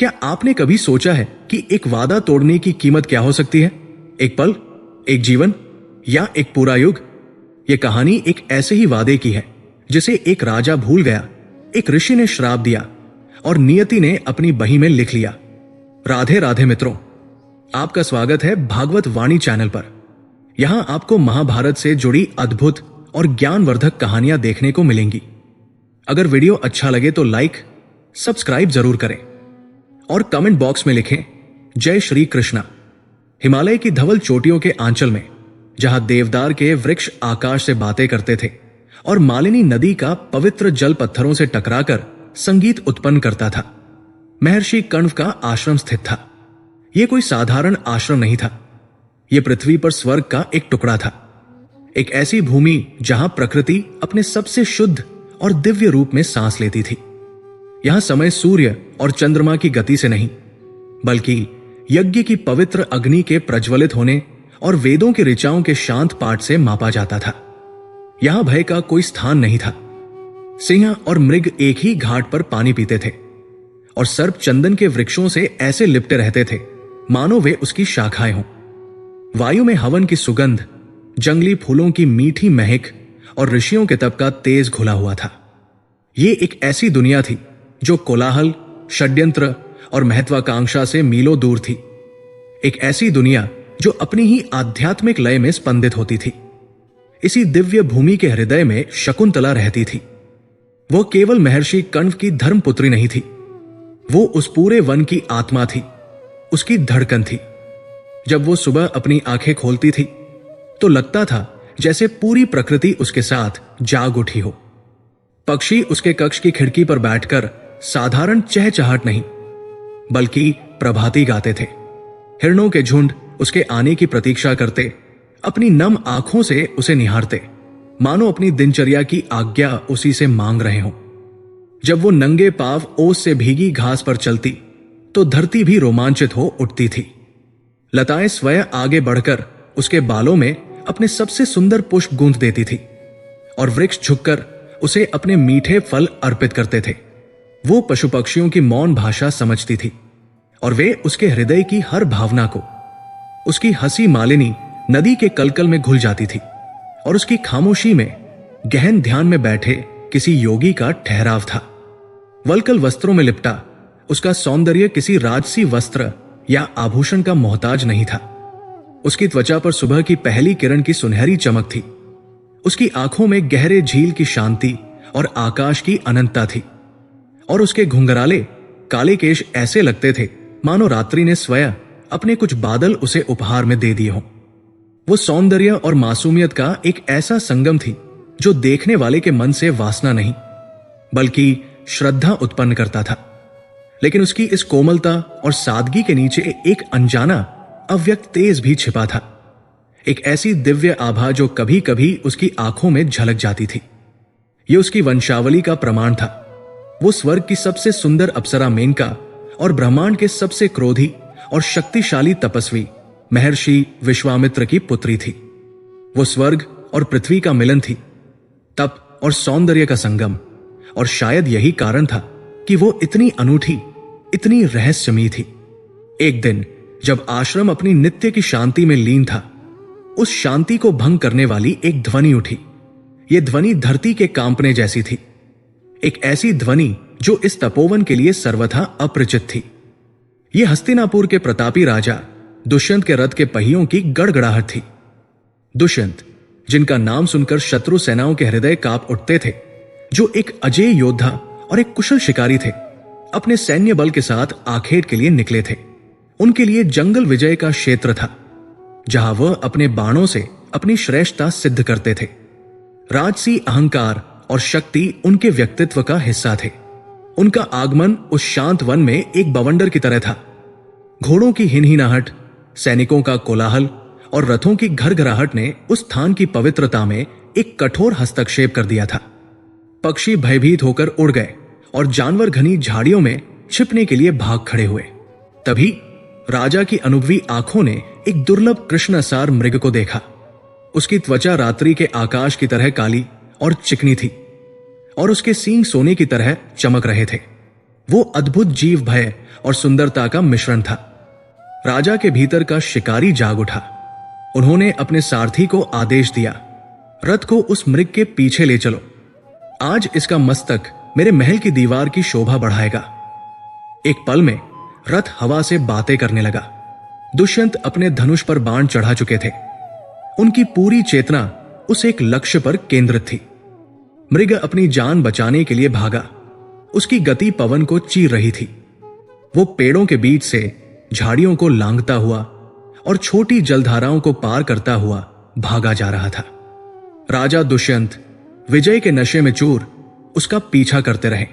क्या आपने कभी सोचा है कि एक वादा तोड़ने की कीमत क्या हो सकती है? एक पल, एक जीवन या एक पूरा युग? यह कहानी एक ऐसे ही वादे की है जिसे एक राजा भूल गया, एक ऋषि ने श्राप दिया और नियति ने अपनी बही में लिख लिया। राधे राधे मित्रों, आपका स्वागत है भागवत वाणी चैनल पर। यहां आपको महाभारत से जुड़ी अद्भुत और ज्ञानवर्धक कहानियां देखने को मिलेंगी। अगर वीडियो अच्छा लगे तो लाइक, सब्सक्राइब जरूर करें और कमेंट बॉक्स में लिखें जय श्री कृष्णा। हिमालय की धवल चोटियों के आंचल में, जहां देवदार के वृक्ष आकाश से बातें करते थे और मालिनी नदी का पवित्र जल पत्थरों से टकराकर संगीत उत्पन्न करता था, महर्षि कण्व का आश्रम स्थित था। यह कोई साधारण आश्रम नहीं था। यह पृथ्वी पर स्वर्ग का एक टुकड़ा था, एक ऐसी भूमि जहां प्रकृति अपने सबसे शुद्ध और दिव्य रूप में सांस लेती थी। यहां समय सूर्य और चंद्रमा की गति से नहीं, बल्कि यज्ञ की पवित्र अग्नि के प्रज्वलित होने और वेदों के ऋचाओं के शांत पाठ से मापा जाता था। यहां भय का कोई स्थान नहीं था। सिंह और मृग एक ही घाट पर पानी पीते थे और सर्प चंदन के वृक्षों से ऐसे लिपटे रहते थे मानो वे उसकी शाखाएं हों। वायु में हवन की सुगंध, जंगली फूलों की मीठी महक और ऋषियों के तप का तेज घुला हुआ था। ये एक ऐसी दुनिया थी जो कोलाहल, षड्यंत्र और महत्वाकांक्षा से मीलों दूर थी। एक ऐसी दुनिया जो अपनी ही आध्यात्मिक लय में स्पंदित होती थी। इसी दिव्य भूमि के हृदय में शकुंतला रहती थी। वो केवल महर्षि कण्व की धर्मपुत्री नहीं थी, वो उस पूरे वन की आत्मा थी, उसकी धड़कन थी। जब वो सुबह अपनी आंखें खोलती थी तो लगता था जैसे पूरी प्रकृति उसके साथ जाग उठी हो। पक्षी उसके कक्ष की खिड़की पर बैठकर साधारण चहचहाट नहीं, बल्कि प्रभाती गाते थे। हिरणों के झुंड उसके आने की प्रतीक्षा करते, अपनी नम आंखों से उसे निहारते, मानो अपनी दिनचर्या की आज्ञा उसी से मांग रहे हों। जब वो नंगे पांव ओस से भीगी घास पर चलती तो धरती भी रोमांचित हो उठती थी। लताएं स्वयं आगे बढ़कर उसके बालों में अपने सबसे सुंदर पुष्प गूंथ देती थी और वृक्ष झुककर उसे अपने मीठे फल अर्पित करते थे। वो पशु पक्षियों की मौन भाषा समझती थी और वे उसके हृदय की हर भावना को। उसकी हंसी मालिनी नदी के कलकल में घुल जाती थी और उसकी खामोशी में गहन ध्यान में बैठे किसी योगी का ठहराव था। वलकल वस्त्रों में लिपटा उसका सौंदर्य किसी राजसी वस्त्र या आभूषण का मोहताज नहीं था। उसकी त्वचा पर सुबह की पहली किरण की सुनहरी चमक थी। उसकी आंखों में गहरे झील की शांति और आकाश की अनंतता थी और उसके घुंघराले काले केश ऐसे लगते थे मानो रात्रि ने स्वयं अपने कुछ बादल उसे उपहार में दे दिए हों। वो सौंदर्य और मासूमियत का एक ऐसा संगम थी जो देखने वाले के मन से वासना नहीं, बल्कि श्रद्धा उत्पन्न करता था। लेकिन उसकी इस कोमलता और सादगी के नीचे एक अनजाना, अव्यक्त तेज भी छिपा था। एक ऐसी दिव्य आभा जो कभी कभी उसकी आंखों में झलक जाती थी। यह उसकी वंशावली का प्रमाण था। वो स्वर्ग की सबसे सुंदर अप्सरा मेनका और ब्रह्मांड के सबसे क्रोधी और शक्तिशाली तपस्वी महर्षि विश्वामित्र की पुत्री थी। वो स्वर्ग और पृथ्वी का मिलन थी, तप और सौंदर्य का संगम। और शायद यही कारण था कि वो इतनी अनूठी, इतनी रहस्यमयी थी। एक दिन जब आश्रम अपनी नित्य की शांति में लीन था, उस शांति को भंग करने वाली एक ध्वनि उठी। यह ध्वनि धरती के कांपने जैसी थी, एक ऐसी ध्वनि जो इस तपोवन के लिए सर्वथा अपरिचित थी। यह हस्तिनापुर के प्रतापी राजा दुष्यंत के रथ के पहियों की गड़गड़ाहट थी। दुष्यंत, जिनका नाम सुनकर शत्रु सेनाओं के हृदय कांप उठते थे, जो एक अजेय योद्धा और एक कुशल शिकारी थे, अपने सैन्य बल के साथ आखेट के लिए निकले थे। उनके लिए जंगल विजय का क्षेत्र था, जहां वह अपने बाणों से अपनी श्रेष्ठता सिद्ध करते थे। राजसी अहंकार और शक्ति उनके व्यक्तित्व का हिस्सा थे। उनका आगमन उस शांत वन में एक बवंडर की तरह था। घोड़ों की हिनहिनाहट, सैनिकों का कोलाहल और रथों की घरघराहट ने उस स्थान की पवित्रता में एक कठोर हस्तक्षेप कर दिया था। पक्षी भयभीत होकर उड़ गए और जानवर घनी झाड़ियों में छिपने के लिए भाग खड़े हुए। तभी राजा की अनुभवी आंखों ने एक दुर्लभ कृष्णसार मृग को देखा। उसकी त्वचा रात्रि के आकाश की तरह काली और चिकनी थी और उसके सींग सोने की तरह चमक रहे थे। वो अद्भुत जीव भय और सुंदरता का मिश्रण था। राजा के भीतर का शिकारी जाग उठा। उन्होंने अपने सारथी को आदेश दिया, रथ को उस मृग के पीछे ले चलो। आज इसका मस्तक मेरे महल की दीवार की शोभा बढ़ाएगा। एक पल में रथ हवा से बातें करने लगा। दुष्यंत अपने धनुष पर बाण चढ़ा चुके थे। उनकी पूरी चेतना उस एक लक्ष्य पर केंद्रित थी। मृग अपनी जान बचाने के लिए भागा। उसकी गति पवन को चीर रही थी। वो पेड़ों के बीच से झाड़ियों को लांघता हुआ और छोटी जलधाराओं को पार करता हुआ भागा जा रहा था। राजा दुष्यंत विजय के नशे में चूर उसका पीछा करते रहे।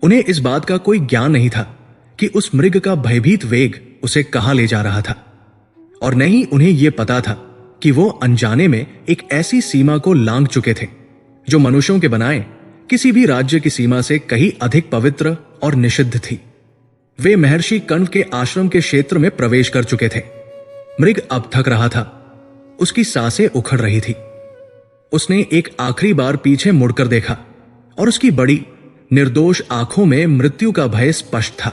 उन्हें इस बात का कोई ज्ञान नहीं था कि उस मृग का भयभीत वेग उसे कहां ले जा रहा था, और न ही उन्हें यह पता था कि वो अनजाने में एक ऐसी सीमा को लांघ चुके थे जो मनुष्यों के बनाए किसी भी राज्य की सीमा से कहीं अधिक पवित्र और निषिद्ध थी। वे महर्षि कण्व के आश्रम के क्षेत्र में प्रवेश कर चुके थे। मृग अब थक रहा था। उसकी सांसें उखड़ रही थी। उसने एक आखिरी बार पीछे मुड़कर देखा और उसकी बड़ी निर्दोष आंखों में मृत्यु का भय स्पष्ट था।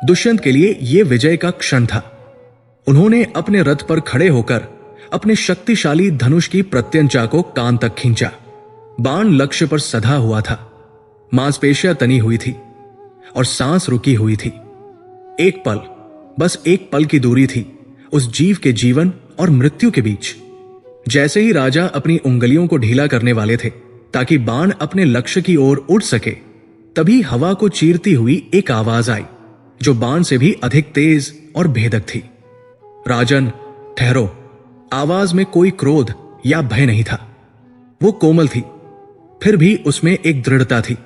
दुष्यंत के लिए यह विजय का क्षण था। उन्होंने अपने रथ पर खड़े होकर अपने शक्तिशाली धनुष की प्रत्यंचा को कान तक खींचा। बाण लक्ष्य पर सधा हुआ था। मांसपेशियां तनी हुई थी और सांस रुकी हुई थी। एक पल, बस एक पल की दूरी थी उस जीव के जीवन और मृत्यु के बीच। जैसे ही राजा अपनी उंगलियों को ढीला करने वाले थे ताकि बाण अपने लक्ष्य की ओर उड़ सके, तभी हवा को चीरती हुई एक आवाज आई जो बाण से भी अधिक तेज और भेदक थी। राजन, ठहरो। आवाज में कोई क्रोध या भय नहीं था। वो कोमल थी, फिर भी उसमें एक दृढ़ता थी,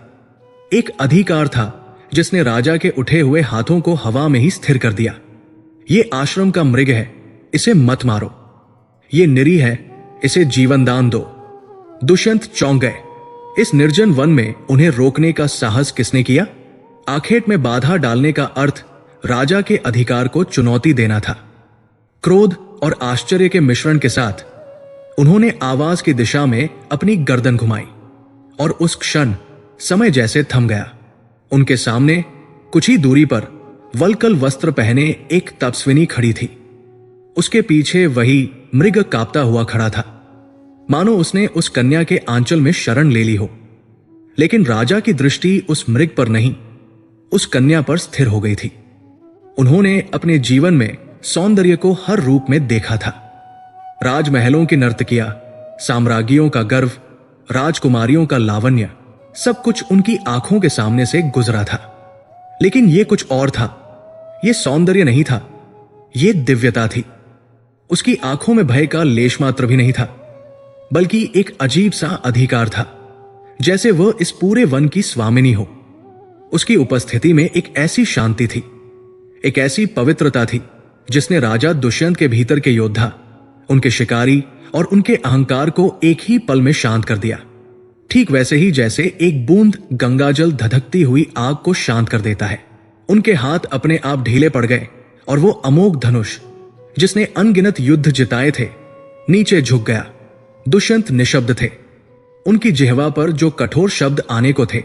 एक अधिकार था जिसने राजा के उठे हुए हाथों को हवा में ही स्थिर कर दिया। ये आश्रम का मृग है, इसे मत मारो। ये निरीह है, इसे जीवन दान दो। दुष्यंत चौंक गए। इस निर्जन वन में उन्हें रोकने का साहस किसने किया? आखेट में बाधा डालने का अर्थ राजा के अधिकार को चुनौती देना था। क्रोध और आश्चर्य के मिश्रण के साथ उन्होंने आवाज की दिशा में अपनी गर्दन घुमाई और उस क्षण समय जैसे थम गया। उनके सामने कुछ ही दूरी पर वल्कल वस्त्र पहने एक तपस्विनी खड़ी थी। उसके पीछे वही मृग कांपता हुआ खड़ा था, मानो उसने उस कन्या के आंचल में शरण ले ली हो। लेकिन राजा की दृष्टि उस मृग पर नहीं, उस कन्या पर स्थिर हो गई थी। उन्होंने अपने जीवन में सौंदर्य को हर रूप में देखा था। राजमहलों की नर्तकियां, साम्राज्यों का गर्व, राजकुमारियों का लावण्य, सब कुछ उनकी आंखों के सामने से गुजरा था। लेकिन यह कुछ और था। यह सौंदर्य नहीं था, यह दिव्यता थी। उसकी आंखों में भय का लेश मात्र भी नहीं था, बल्कि एक अजीब सा अधिकार था, जैसे वह इस पूरे वन की स्वामिनी हो। उसकी उपस्थिति में एक ऐसी शांति थी, एक ऐसी पवित्रता थी जिसने राजा दुष्यंत के भीतर के योद्धा, उनके शिकारी और उनके अहंकार को एक ही पल में शांत कर दिया। ठीक वैसे ही जैसे एक बूंद गंगाजल धधकती हुई आग को शांत कर देता है। उनके हाथ अपने आप ढीले पड़ गए और वो अमोघ धनुष जिसने अनगिनत युद्ध जिताए थे नीचे झुक गया। दुष्यंत निशब्द थे। उनकी जिह्वा पर जो कठोर शब्द आने को थे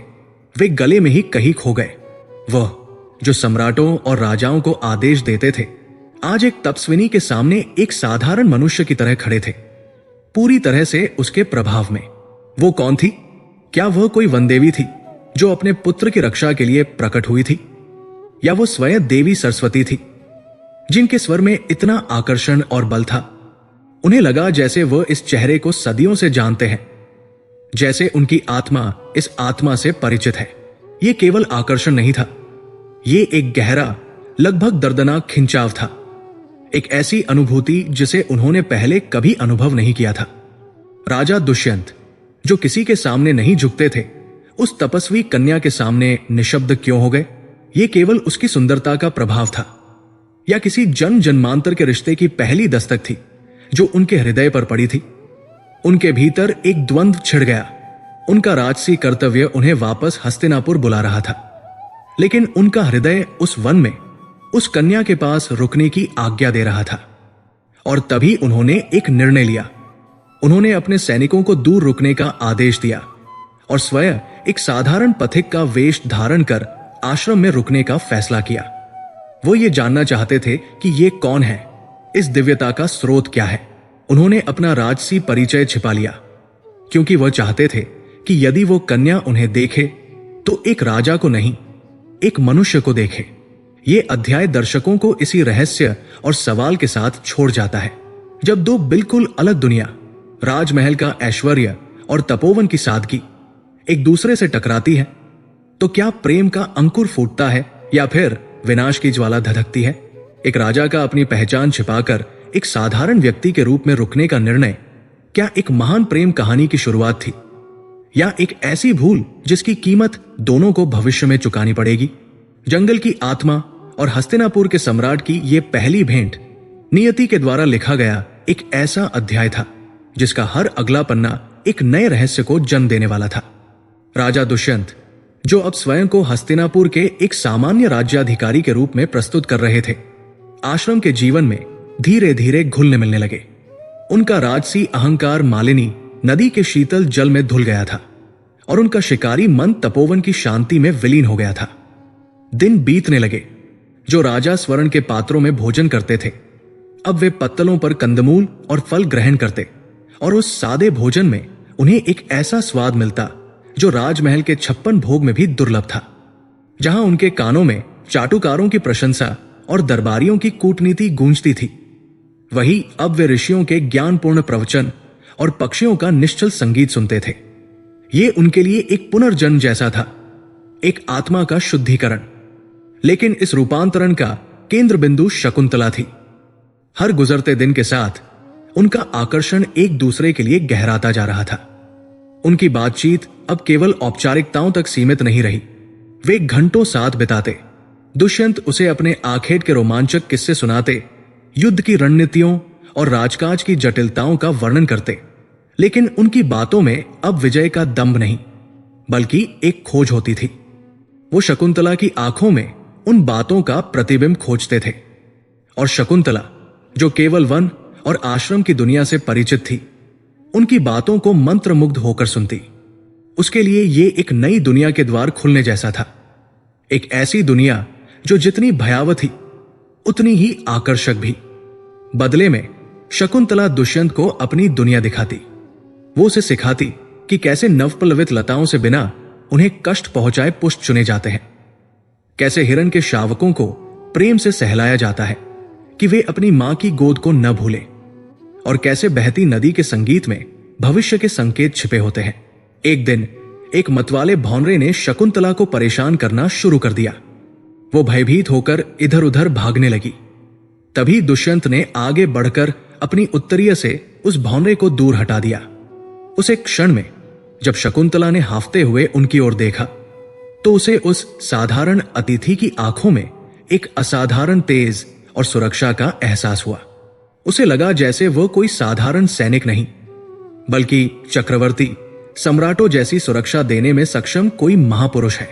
वे गले में ही कहीं खो गए। वह जो सम्राटों और राजाओं को आदेश देते थे आज एक तपस्विनी के सामने एक साधारण मनुष्य की तरह खड़े थे, पूरी तरह से उसके प्रभाव में। वो कौन थी? क्या वह कोई वनदेवी थी जो अपने पुत्र की रक्षा के लिए प्रकट हुई थी, या वो स्वयं देवी सरस्वती थी जिनके स्वर में इतना आकर्षण और बल था? उन्हें लगा जैसे वह इस चेहरे को सदियों से जानते हैं, जैसे उनकी आत्मा इस आत्मा से परिचित है। यह केवल आकर्षण नहीं था, यह एक गहरा, लगभग दर्दनाक खिंचाव था, एक ऐसी अनुभूति जिसे उन्होंने पहले कभी अनुभव नहीं किया था। राजा दुष्यंत जो किसी के सामने नहीं झुकते थे, उस तपस्वी कन्या के सामने निशब्द क्यों हो गए? यह केवल उसकी सुंदरता का प्रभाव था, या किसी जन्म जन्मांतर के रिश्ते की पहली दस्तक थी जो उनके हृदय पर पड़ी थी? उनके भीतर एक द्वंद्व छिड़ गया। उनका राजसी कर्तव्य उन्हें वापस हस्तिनापुर बुला रहा था, लेकिन उनका हृदय उस वन में उस कन्या के पास रुकने की आज्ञा दे रहा था। और तभी उन्होंने एक निर्णय लिया। उन्होंने अपने सैनिकों को दूर रुकने का आदेश दिया और स्वयं एक साधारण पथिक का वेश धारण कर आश्रम में रुकने का फैसला किया। वो ये जानना चाहते थे कि ये कौन है, इस दिव्यता का स्रोत क्या है। उन्होंने अपना राजसी परिचय छिपा लिया, क्योंकि वह चाहते थे कि यदि वो कन्या उन्हें देखे तो एक राजा को नहीं, एक मनुष्य को देखे। ये अध्याय दर्शकों को इसी रहस्य और सवाल के साथ छोड़ जाता है। जब दो बिल्कुल अलग दुनिया, राजमहल का ऐश्वर्य और तपोवन की सादगी, एक दूसरे से टकराती है, तो क्या प्रेम का अंकुर फूटता है या फिर विनाश की ज्वाला धधकती है? एक राजा का अपनी पहचान छिपाकर एक साधारण व्यक्ति के रूप में रुकने का निर्णय क्या एक महान प्रेम कहानी की शुरुआत थी, या एक ऐसी भूल जिसकी कीमत दोनों को भविष्य में चुकानी पड़ेगी? जंगल की आत्मा और हस्तिनापुर के सम्राट की यह पहली भेंट नियति के द्वारा लिखा गया एक ऐसा अध्याय था जिसका हर अगला पन्ना एक नए रहस्य को जन्म देने वाला था। राजा दुष्यंत, जो अब स्वयं को हस्तिनापुर के एक सामान्य राज्याधिकारी के रूप में प्रस्तुत कर रहे थे, आश्रम के जीवन में धीरे धीरे घुलने मिलने लगे। उनका राजसी अहंकार मालिनी नदी के शीतल जल में धुल गया था और उनका शिकारी मन तपोवन की शांति में विलीन हो गया था। दिन बीतने लगे। जो राजा स्वर्ण के पात्रों में भोजन करते थे, अब वे पत्तलों पर कंदमूल और फल ग्रहण करते, और उस सादे भोजन में उन्हें एक ऐसा स्वाद मिलता जो राजमहल के 56 भोग में भी दुर्लभ था। जहां उनके कानों में चाटुकारों की प्रशंसा और दरबारियों की कूटनीति गूंजती थी, वही अब वे ऋषियों के ज्ञानपूर्ण प्रवचन और पक्षियों का निश्चल संगीत सुनते थे। ये उनके लिए एक पुनर्जन्म जैसा था, एक आत्मा का शुद्धिकरण। लेकिन इस रूपांतरण का केंद्र बिंदु शकुंतला थी। हर गुजरते दिन के साथ उनका आकर्षण एक दूसरे के लिए गहराता जा रहा था। उनकी बातचीत अब केवल औपचारिकताओं तक सीमित नहीं रही। वे घंटों साथ बिताते। दुष्यंत उसे अपने आखेट के रोमांचक किस्से सुनाते, युद्ध की रणनीतियों और राजकाज की जटिलताओं का वर्णन करते। लेकिन उनकी बातों में अब विजय का दंभ नहीं, बल्कि एक खोज होती थी। वो शकुंतला की आंखों में उन बातों का प्रतिबिंब खोजते थे, और शकुंतला, जो केवल वन और आश्रम की दुनिया से परिचित थी, उनकी बातों को मंत्रमुग्ध होकर सुनती। उसके लिए ये एक नई दुनिया के द्वार खुलने जैसा था। एक ऐसी दुनिया जो जितनी भयावह थी उतनी ही आकर्षक भी। बदले में शकुंतला दुष्यंत को अपनी दुनिया दिखाती। वो उसे सिखाती कि कैसे नवपल्लवित लताओं से बिना उन्हें कष्ट पहुंचाए पुष्प चुने जाते हैं, कैसे हिरण के शावकों को प्रेम से सहलाया जाता है कि वे अपनी मां की गोद को न भूलें, और कैसे बहती नदी के संगीत में भविष्य के संकेत छिपे होते हैं। एक दिन एक मतवाले भौंरे ने शकुंतला को परेशान करना शुरू कर दिया। वो भयभीत होकर इधर उधर भागने लगी। तभी दुष्यंत ने आगे बढ़कर अपनी उत्तरीय से उस भौंरे को दूर हटा दिया। उस एक क्षण में जब शकुंतला ने हाफते हुए उनकी ओर देखा, तो उसे उस साधारण अतिथि की आंखों में एक असाधारण तेज और सुरक्षा का एहसास हुआ। उसे लगा जैसे वह कोई साधारण सैनिक नहीं, बल्कि चक्रवर्ती, सम्राटों जैसी सुरक्षा देने में सक्षम कोई महापुरुष है।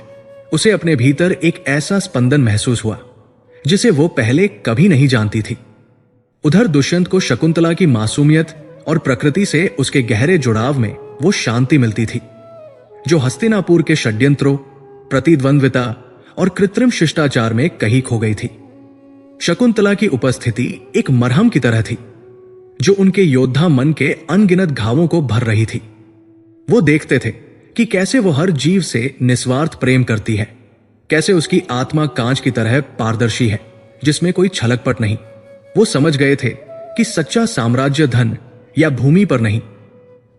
उसे अपने भीतर एक ऐसा स्पंदन महसूस हुआ जिसे वो पहले कभी नहीं जानती थी। उधर दुष्यंत को शकुंतला की मासूमियत और प्रकृति से उसके गहरे जुड़ाव में वो शांति मिलती थी, जो हस्तिनापुर के षड्यंत्रों, प्रतिद्वंद्विता और कृत्रिम शिष्टाचार में कहीं खो गई थी। शकुंतला की उपस्थिति एक मरहम की तरह थी, जो उनके योद्धा मन के अनगिनत घावों को भर रही थी। वो देखते थे कि कैसे वो हर जीव से निस्वार्थ प्रेम करती है, कैसे उसकी आत्मा कांच की तरह पारदर्शी है, जिसमें कोई छलकपट नहीं। वो समझ गए थे कि सच्चा साम्राज्य धन या भूमि पर नहीं,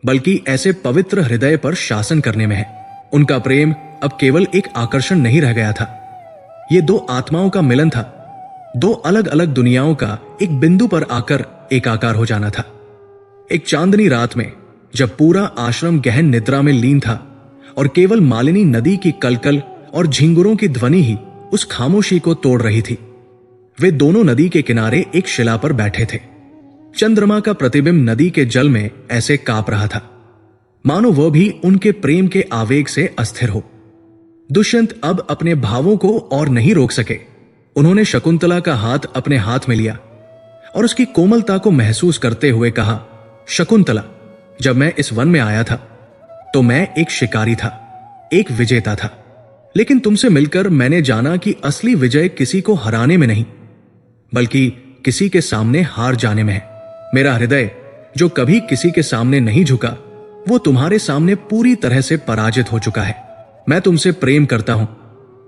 बल्कि ऐसे पवित्र हृदय पर शासन करने में है। उनका प्रेम अब केवल एक आकर्षण नहीं रह गया था, ये दो आत्माओं का मिलन था, दो अलग अलग दुनियाओं का एक बिंदु पर आकर एकाकार हो जाना था। एक चांदनी रात में जब पूरा आश्रम गहन निद्रा में लीन था और केवल मालिनी नदी की कलकल और झिंगुरों की ध्वनि ही उस खामोशी को तोड़ रही थी, वे दोनों नदी के किनारे एक शिला पर बैठे थे। चंद्रमा का प्रतिबिंब नदी के जल में ऐसे कांप रहा था मानो वह भी उनके प्रेम के आवेग से अस्थिर हो। दुष्यंत अब अपने भावों को और नहीं रोक सके। उन्होंने शकुंतला का हाथ अपने हाथ में लिया और उसकी कोमलता को महसूस करते हुए कहा, शकुंतला, जब मैं इस वन में आया था तो मैं एक शिकारी था, एक विजेता था, लेकिन तुमसे मिलकर मैंने जाना कि असली विजय किसी को हराने में नहीं, बल्कि किसी के सामने हार जाने में है। मेरा हृदय जो कभी किसी के सामने नहीं झुका, वो तुम्हारे सामने पूरी तरह से पराजित हो चुका है। मैं तुमसे प्रेम करता हूं,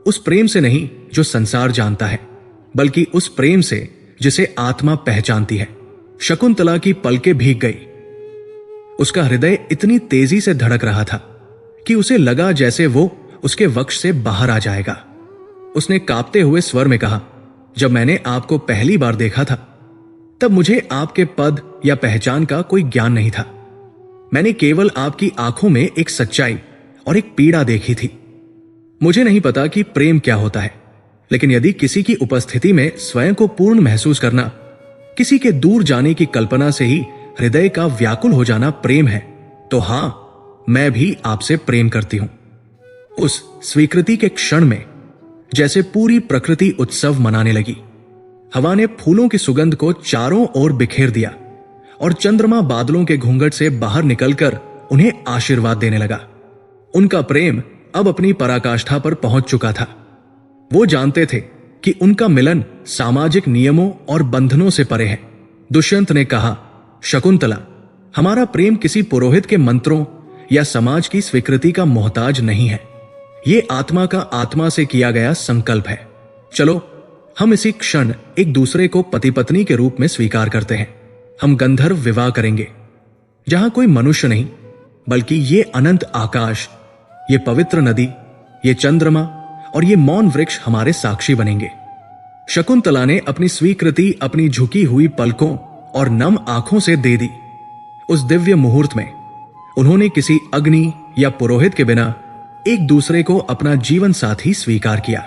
उस प्रेम से नहीं जो संसार जानता है, बल्कि उस प्रेम से जिसे आत्मा पहचानती है। शकुंतला की पलकें भीग गई। उसका हृदय इतनी तेजी से धड़क रहा था कि उसे लगा जैसे वो उसके वक्ष से बाहर आ जाएगा। उसने कांपते हुए स्वर में कहा, जब मैंने आपको पहली बार देखा था तब मुझे आपके पद या पहचान का कोई ज्ञान नहीं था। मैंने केवल आपकी आंखों में एक सच्चाई और एक पीड़ा देखी थी। मुझे नहीं पता कि प्रेम क्या होता है, लेकिन यदि किसी की उपस्थिति में स्वयं को पूर्ण महसूस करना, किसी के दूर जाने की कल्पना से ही हृदय का व्याकुल हो जाना प्रेम है, तो हां, मैं भी आपसे प्रेम करती हूं। उस स्वीकृति के क्षण में जैसे पूरी प्रकृति उत्सव मनाने लगी। हवा ने फूलों की सुगंध को चारों ओर बिखेर दिया और चंद्रमा बादलों के घूंघट से बाहर निकलकर उन्हें आशीर्वाद देने लगा। उनका प्रेम अब अपनी पराकाष्ठा पर पहुंच चुका था। वो जानते थे कि उनका मिलन सामाजिक नियमों और बंधनों से परे है। दुष्यंत ने कहा, शकुंतला, हमारा प्रेम किसी पुरोहित के मंत्रों या समाज की स्वीकृति का मोहताज नहीं है। ये आत्मा का आत्मा से किया गया संकल्प है। चलो हम इसी क्षण एक दूसरे को पति पत्नी के रूप में स्वीकार करते हैं। हम गंधर्व विवाह करेंगे, जहां कोई मनुष्य नहीं, बल्कि ये अनंत आकाश, ये पवित्र नदी, ये चंद्रमा और ये मौन वृक्ष हमारे साक्षी बनेंगे। शकुंतला ने अपनी स्वीकृति अपनी झुकी हुई पलकों और नम आंखों से दे दी। उस दिव्य मुहूर्त में उन्होंने किसी अग्नि या पुरोहित के बिना एक दूसरे को अपना जीवन साथी स्वीकार किया।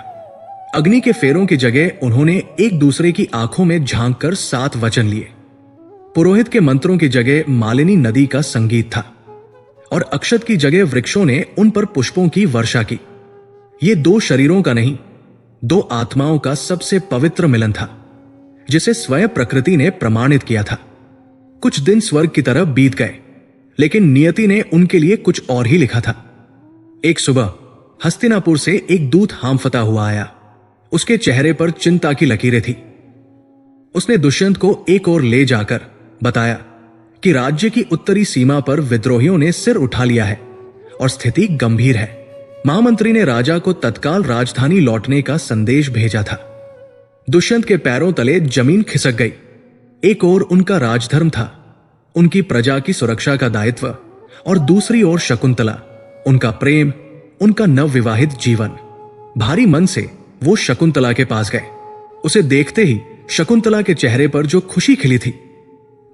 अग्नि के फेरों की जगह उन्होंने एक दूसरे की आंखों में झांक कर 7 वचन लिए। पुरोहित के मंत्रों की जगह मालिनी नदी का संगीत था और अक्षत की जगह वृक्षों ने उन पर पुष्पों की वर्षा की। ये 2 शरीरों का नहीं, 2 आत्माओं का सबसे पवित्र मिलन था, जिसे स्वयं प्रकृति ने प्रमाणित किया था। कुछ दिन स्वर्ग की तरफ बीत गए, लेकिन नियति ने उनके लिए कुछ और ही लिखा था। एक सुबह हस्तिनापुर से एक दूत हामफता हुआ आया। उसके चेहरे पर चिंता की लकीरें थी। उसने दुष्यंत को एक ओर ले जाकर बताया कि राज्य की उत्तरी सीमा पर विद्रोहियों ने सिर उठा लिया है और स्थिति गंभीर है। महामंत्री ने राजा को तत्काल राजधानी लौटने का संदेश भेजा था। दुष्यंत के पैरों तले जमीन खिसक गई। एक ओर उनका राजधर्म था, उनकी प्रजा की सुरक्षा का दायित्व, और दूसरी ओर शकुंतला, उनका प्रेम, उनका नवविवाहित जीवन। भारी मन से वो शकुंतला के पास गए। उसे देखते ही शकुंतला के चेहरे पर जो खुशी खिली थी,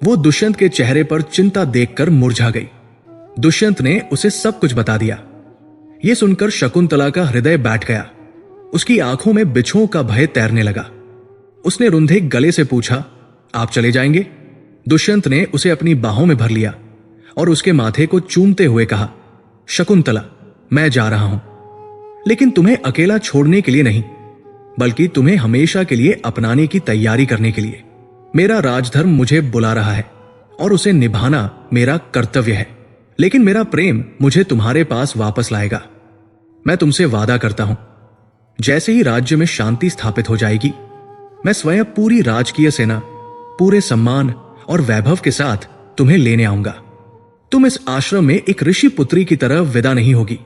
वो दुष्यंत के चेहरे पर चिंता देखकर मुरझा गई। दुष्यंत ने उसे सब कुछ बता दिया। यह सुनकर शकुंतला का हृदय बैठ गया। उसकी आंखों में बिच्छुओं का भय तैरने लगा। उसने रुंधे गले से पूछा, आप चले जाएंगे? दुष्यंत ने उसे अपनी बाहों में भर लिया और उसके माथे को चूमते हुए कहा, शकुंतला, मैं जा रहा हूं, लेकिन तुम्हें अकेला छोड़ने के लिए नहीं, बल्कि तुम्हें हमेशा के लिए अपनाने की तैयारी करने के लिए। मेरा राजधर्म मुझे बुला रहा है और उसे निभाना मेरा कर्तव्य है, लेकिन मेरा प्रेम मुझे तुम्हारे पास वापस लाएगा। मैं तुमसे वादा करता हूं, जैसे ही राज्य में शांति स्थापित हो जाएगी, मैं स्वयं पूरी राजकीय सेना, पूरे सम्मान और वैभव के साथ तुम्हें लेने आऊंगा। तुम इस आश्रम में एक ऋषि पुत्री की तरह विदा नहीं होगी,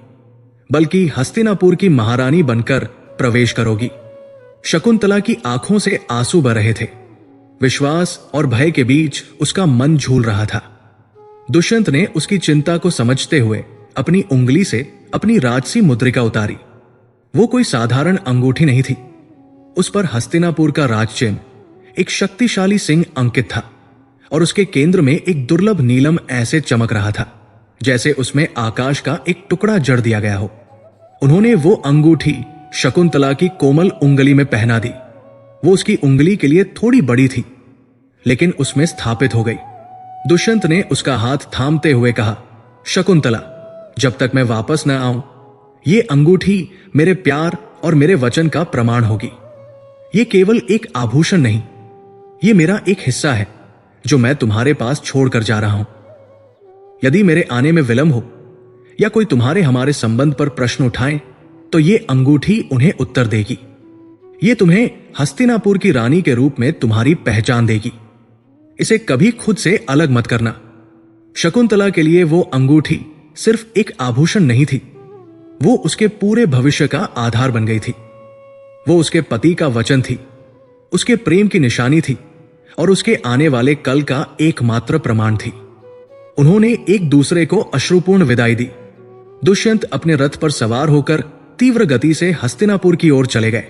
बल्कि हस्तिनापुर की महारानी बनकर प्रवेश करोगी। शकुंतला की आंखों से आंसू बह रहे थे। विश्वास और भय के बीच उसका मन झूल रहा था। दुष्यंत ने उसकी चिंता को समझते हुए अपनी उंगली से अपनी राजसी मुद्रिका उतारी। वो कोई साधारण अंगूठी नहीं थी। उस पर हस्तिनापुर का राजचिन्ह, एक शक्तिशाली सिंह अंकित था और उसके केंद्र में एक दुर्लभ नीलम ऐसे चमक रहा था जैसे उसमें आकाश का एक टुकड़ा जड़ दिया गया हो। उन्होंने वो अंगूठी शकुंतला की कोमल उंगली में पहना दी। वो उसकी उंगली के लिए थोड़ी बड़ी थी, लेकिन उसमें स्थापित हो गई। दुष्यंत ने उसका हाथ थामते हुए कहा, शकुंतला, जब तक मैं वापस न आऊं, ये अंगूठी मेरे प्यार और मेरे वचन का प्रमाण होगी। ये केवल एक आभूषण नहीं, ये मेरा एक हिस्सा है जो मैं तुम्हारे पास छोड़कर जा रहा हूं। यदि मेरे आने में विलंब हो या कोई तुम्हारे हमारे संबंध पर प्रश्न उठाए, तो ये अंगूठी उन्हें उत्तर देगी। ये तुम्हें हस्तिनापुर की रानी के रूप में तुम्हारी पहचान देगी। इसे कभी खुद से अलग मत करना। शकुंतला के लिए वो अंगूठी सिर्फ एक आभूषण नहीं थी, वो उसके पूरे भविष्य का आधार बन गई थी। वो उसके पति का वचन थी, उसके प्रेम की निशानी थी और उसके आने वाले कल का एकमात्र प्रमाण थी। उन्होंने एक दूसरे को अश्रुपूर्ण विदाई दी। दुष्यंत अपने रथ पर सवार होकर तीव्र गति से हस्तिनापुर की ओर चले गए।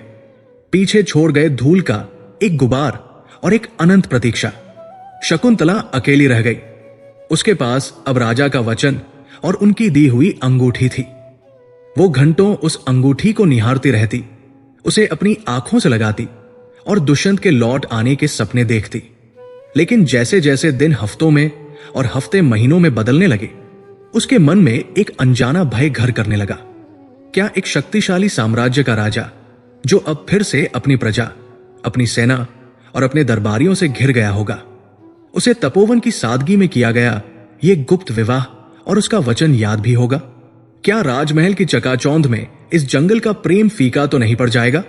पीछे छोड़ गए धूल का एक गुबार और एक अनंत प्रतीक्षा। शकुंतला अकेली रह गई। उसके पास अब राजा का वचन और उनकी दी हुई अंगूठी थी। वो घंटों उस अंगूठी को निहारती रहती, उसे अपनी आंखों से लगाती और दुष्यंत के लौट आने के सपने देखती। लेकिन जैसे जैसे दिन हफ्तों में और हफ्ते महीनों में बदलने लगे, उसके मन में एक अनजाना भय घर करने लगा। क्या एक शक्तिशाली साम्राज्य का राजा, जो अब फिर से अपनी प्रजा, अपनी सेना और अपने दरबारियों से घिर गया होगा, उसे तपोवन की सादगी में किया गया ये गुप्त विवाह और उसका वचन याद भी होगा? क्या राजमहल की चकाचौंध में इस जंगल का प्रेम फीका तो नहीं पड़ जाएगा?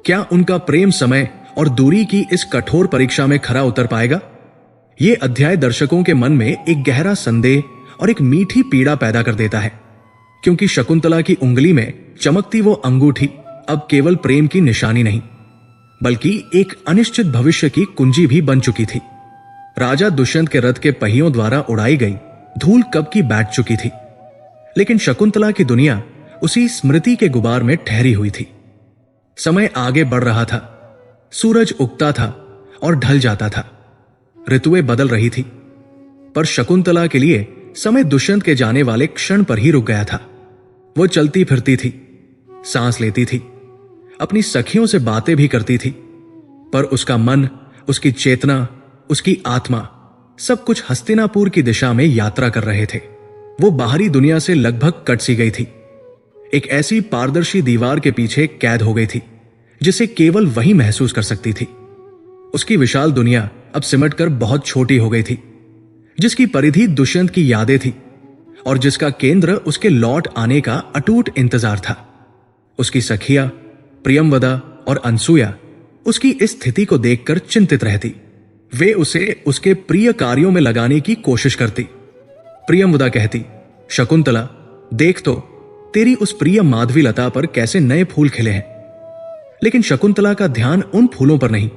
क्या उनका प्रेम समय और दूरी की इस कठोर परीक्षा में खरा उतर पाएगा? ये अध्याय दर्शकों के मन में एक गहरा संदेह और एक मीठी पीड़ा पैदा कर देता है, क्योंकि शकुंतला की उंगली में चमकती वो अंगूठी अब केवल प्रेम की निशानी नहीं, बल्कि एक अनिश्चित भविष्य की कुंजी भी बन चुकी थी। राजा दुष्यंत के रथ के पहियों द्वारा उड़ाई गई धूल कब की बैठ चुकी थी, लेकिन शकुंतला की दुनिया उसी स्मृति के गुबार में ठहरी हुई थी। समय आगे बढ़ रहा था, सूरज उगता था और ढल जाता था, ऋतुएं बदल रही थी, पर शकुंतला के लिए समय दुष्यंत के जाने वाले क्षण पर ही रुक गया था। वो चलती फिरती थी, सांस लेती थी, अपनी सखियों से बातें भी करती थी, पर उसका मन, उसकी चेतना, उसकी आत्मा सब कुछ हस्तिनापुर की दिशा में यात्रा कर रहे थे। वो बाहरी दुनिया से लगभग कट सी गई थी, एक ऐसी पारदर्शी दीवार के पीछे कैद हो गई थी जिसे केवल वही महसूस कर सकती थी। उसकी विशाल दुनिया अब सिमटकर बहुत छोटी हो गई थी, जिसकी परिधि दुष्यंत की यादें थी और जिसका केंद्र उसके लौट आने का अटूट इंतजार था। उसकी सखिया प्रियमवदा और अनसुया उसकी इस स्थिति को देखकर चिंतित रहती। वे उसे उसके प्रिय कार्यों में लगाने की कोशिश करती। प्रियमवदा कहती, शकुंतला देख तो, तेरी उस प्रिय माधवी लता पर कैसे नए फूल खिले हैं। लेकिन शकुंतला का ध्यान उन फूलों पर नहीं,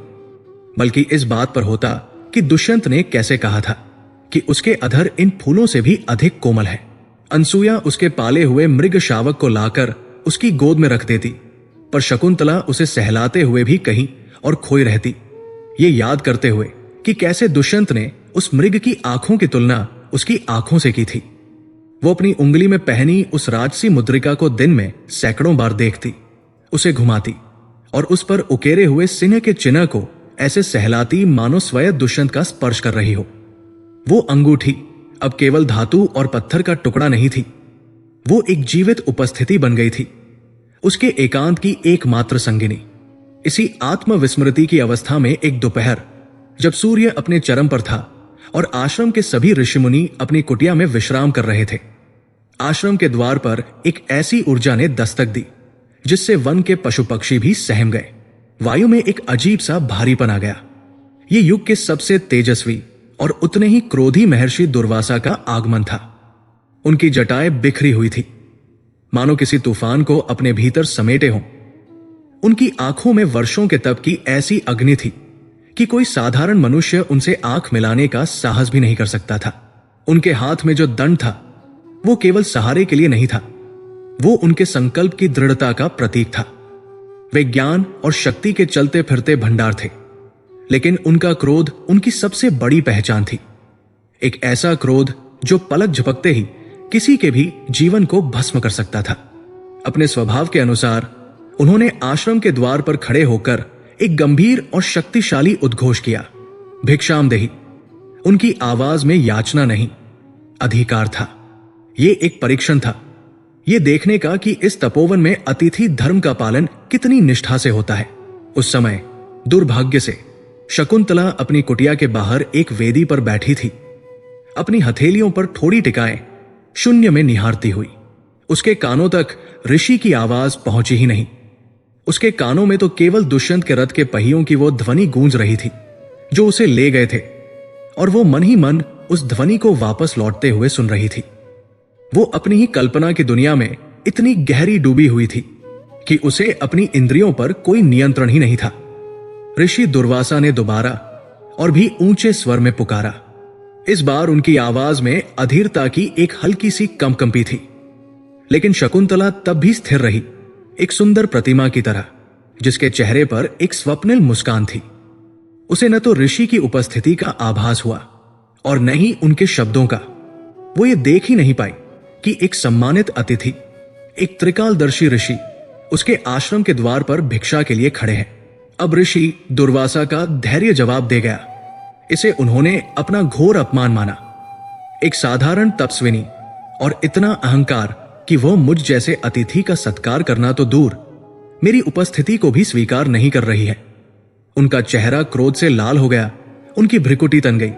बल्कि इस बात पर होता कि दुष्यंत ने कैसे कहा था कि उसके अधर इन फूलों से भी अधिक कोमल है। अनसुया उसके पाले हुए मृग शावक को लाकर उसकी गोद में रख देती, पर शकुंतला उसे सहलाते हुए भी कहीं और खोई रहती, ये याद करते हुए कि कैसे दुष्यंत ने उस मृग की आंखों की तुलना उसकी आंखों से की थी। वो अपनी उंगली में पहनी उस राजसी मुद्रिका को दिन में सैकड़ों बार देखती, उसे घुमाती और उस पर उकेरे हुए सिन्ह के चिन्ह को ऐसे सहलाती मानो स्वयं दुष्यंत का स्पर्श कर रही हो। वो अंगूठी अब केवल धातु और पत्थर का टुकड़ा नहीं थी, वो एक जीवित उपस्थिति बन गई थी, उसके एकांत की एकमात्र संगिनी। इसी आत्मविस्मृति की अवस्था में एक दोपहर, जब सूर्य अपने चरम पर था और आश्रम के सभी ऋषिमुनि अपनी कुटिया में विश्राम कर रहे थे, आश्रम के द्वार पर एक ऐसी ऊर्जा ने दस्तक दी जिससे वन के पशु पक्षी भी सहम गए। वायु में एक अजीब सा भारीपन आ गया। ये युग के सबसे तेजस्वी और उतने ही क्रोधी महर्षि दुर्वासा का आगमन था। उनकी जटाएं बिखरी हुई थी, मानो किसी तूफान को अपने भीतर समेटे हों। उनकी आंखों में वर्षों के तप की ऐसी अग्नि थी कि कोई साधारण मनुष्य उनसे आंख मिलाने का साहस भी नहीं कर सकता था। उनके हाथ में जो दंड था वो केवल सहारे के लिए नहीं था, वो उनके संकल्प की दृढ़ता का प्रतीक था। वे ज्ञान और शक्ति के चलते फिरते भंडार थे, लेकिन उनका क्रोध उनकी सबसे बड़ी पहचान थी। एक ऐसा क्रोध जो पलक झपकते ही किसी के भी जीवन को भस्म कर सकता था। अपने स्वभाव के अनुसार उन्होंने आश्रम के द्वार पर खड़े होकर एक गंभीर और शक्तिशाली उद्घोष किया, भिक्षामदेहि। उनकी आवाज में याचना नहीं, अधिकार था। ये एक परीक्षण था, ये देखने का कि इस तपोवन में अतिथि धर्म का पालन कितनी निष्ठा से होता है। उस समय दुर्भाग्य से शकुंतला अपनी कुटिया के बाहर एक वेदी पर बैठी थी, अपनी हथेलियों पर ठोड़ी टिकाए शून्य में निहारती हुई। उसके कानों तक ऋषि की आवाज पहुंची ही नहीं। उसके कानों में तो केवल दुष्यंत के रथ के पहियों की वो ध्वनि गूंज रही थी जो उसे ले गए थे, और वो मन ही मन उस ध्वनि को वापस लौटते हुए सुन रही थी। वो अपनी ही कल्पना की दुनिया में इतनी गहरी डूबी हुई थी कि उसे अपनी इंद्रियों पर कोई नियंत्रण ही नहीं था। ऋषि दुर्वासा ने दोबारा और भी ऊंचे स्वर में पुकारा। इस बार उनकी आवाज में अधीरता की एक हल्की सी कंपकंपी थी, लेकिन शकुंतला तब भी स्थिर रही, एक सुंदर प्रतिमा की तरह जिसके चेहरे पर एक स्वप्निल मुस्कान थी। उसे न तो ऋषि की उपस्थिति का आभास हुआ और न ही उनके शब्दों का। वो ये देख ही नहीं पाई कि एक सम्मानित अतिथि, एक त्रिकालदर्शी ऋषि उसके आश्रम के द्वार पर भिक्षा के लिए खड़े हैं। अब ऋषि दुर्वासा का धैर्य जवाब दे गया। इसे उन्होंने अपना घोर अपमान माना। एक साधारण तपस्विनी और इतना अहंकार कि वह मुझ जैसे अतिथि का सत्कार करना तो दूर, मेरी उपस्थिति को भी स्वीकार नहीं कर रही है। उनका चेहरा क्रोध से लाल हो गया, उनकी भ्रिकुटी तन गई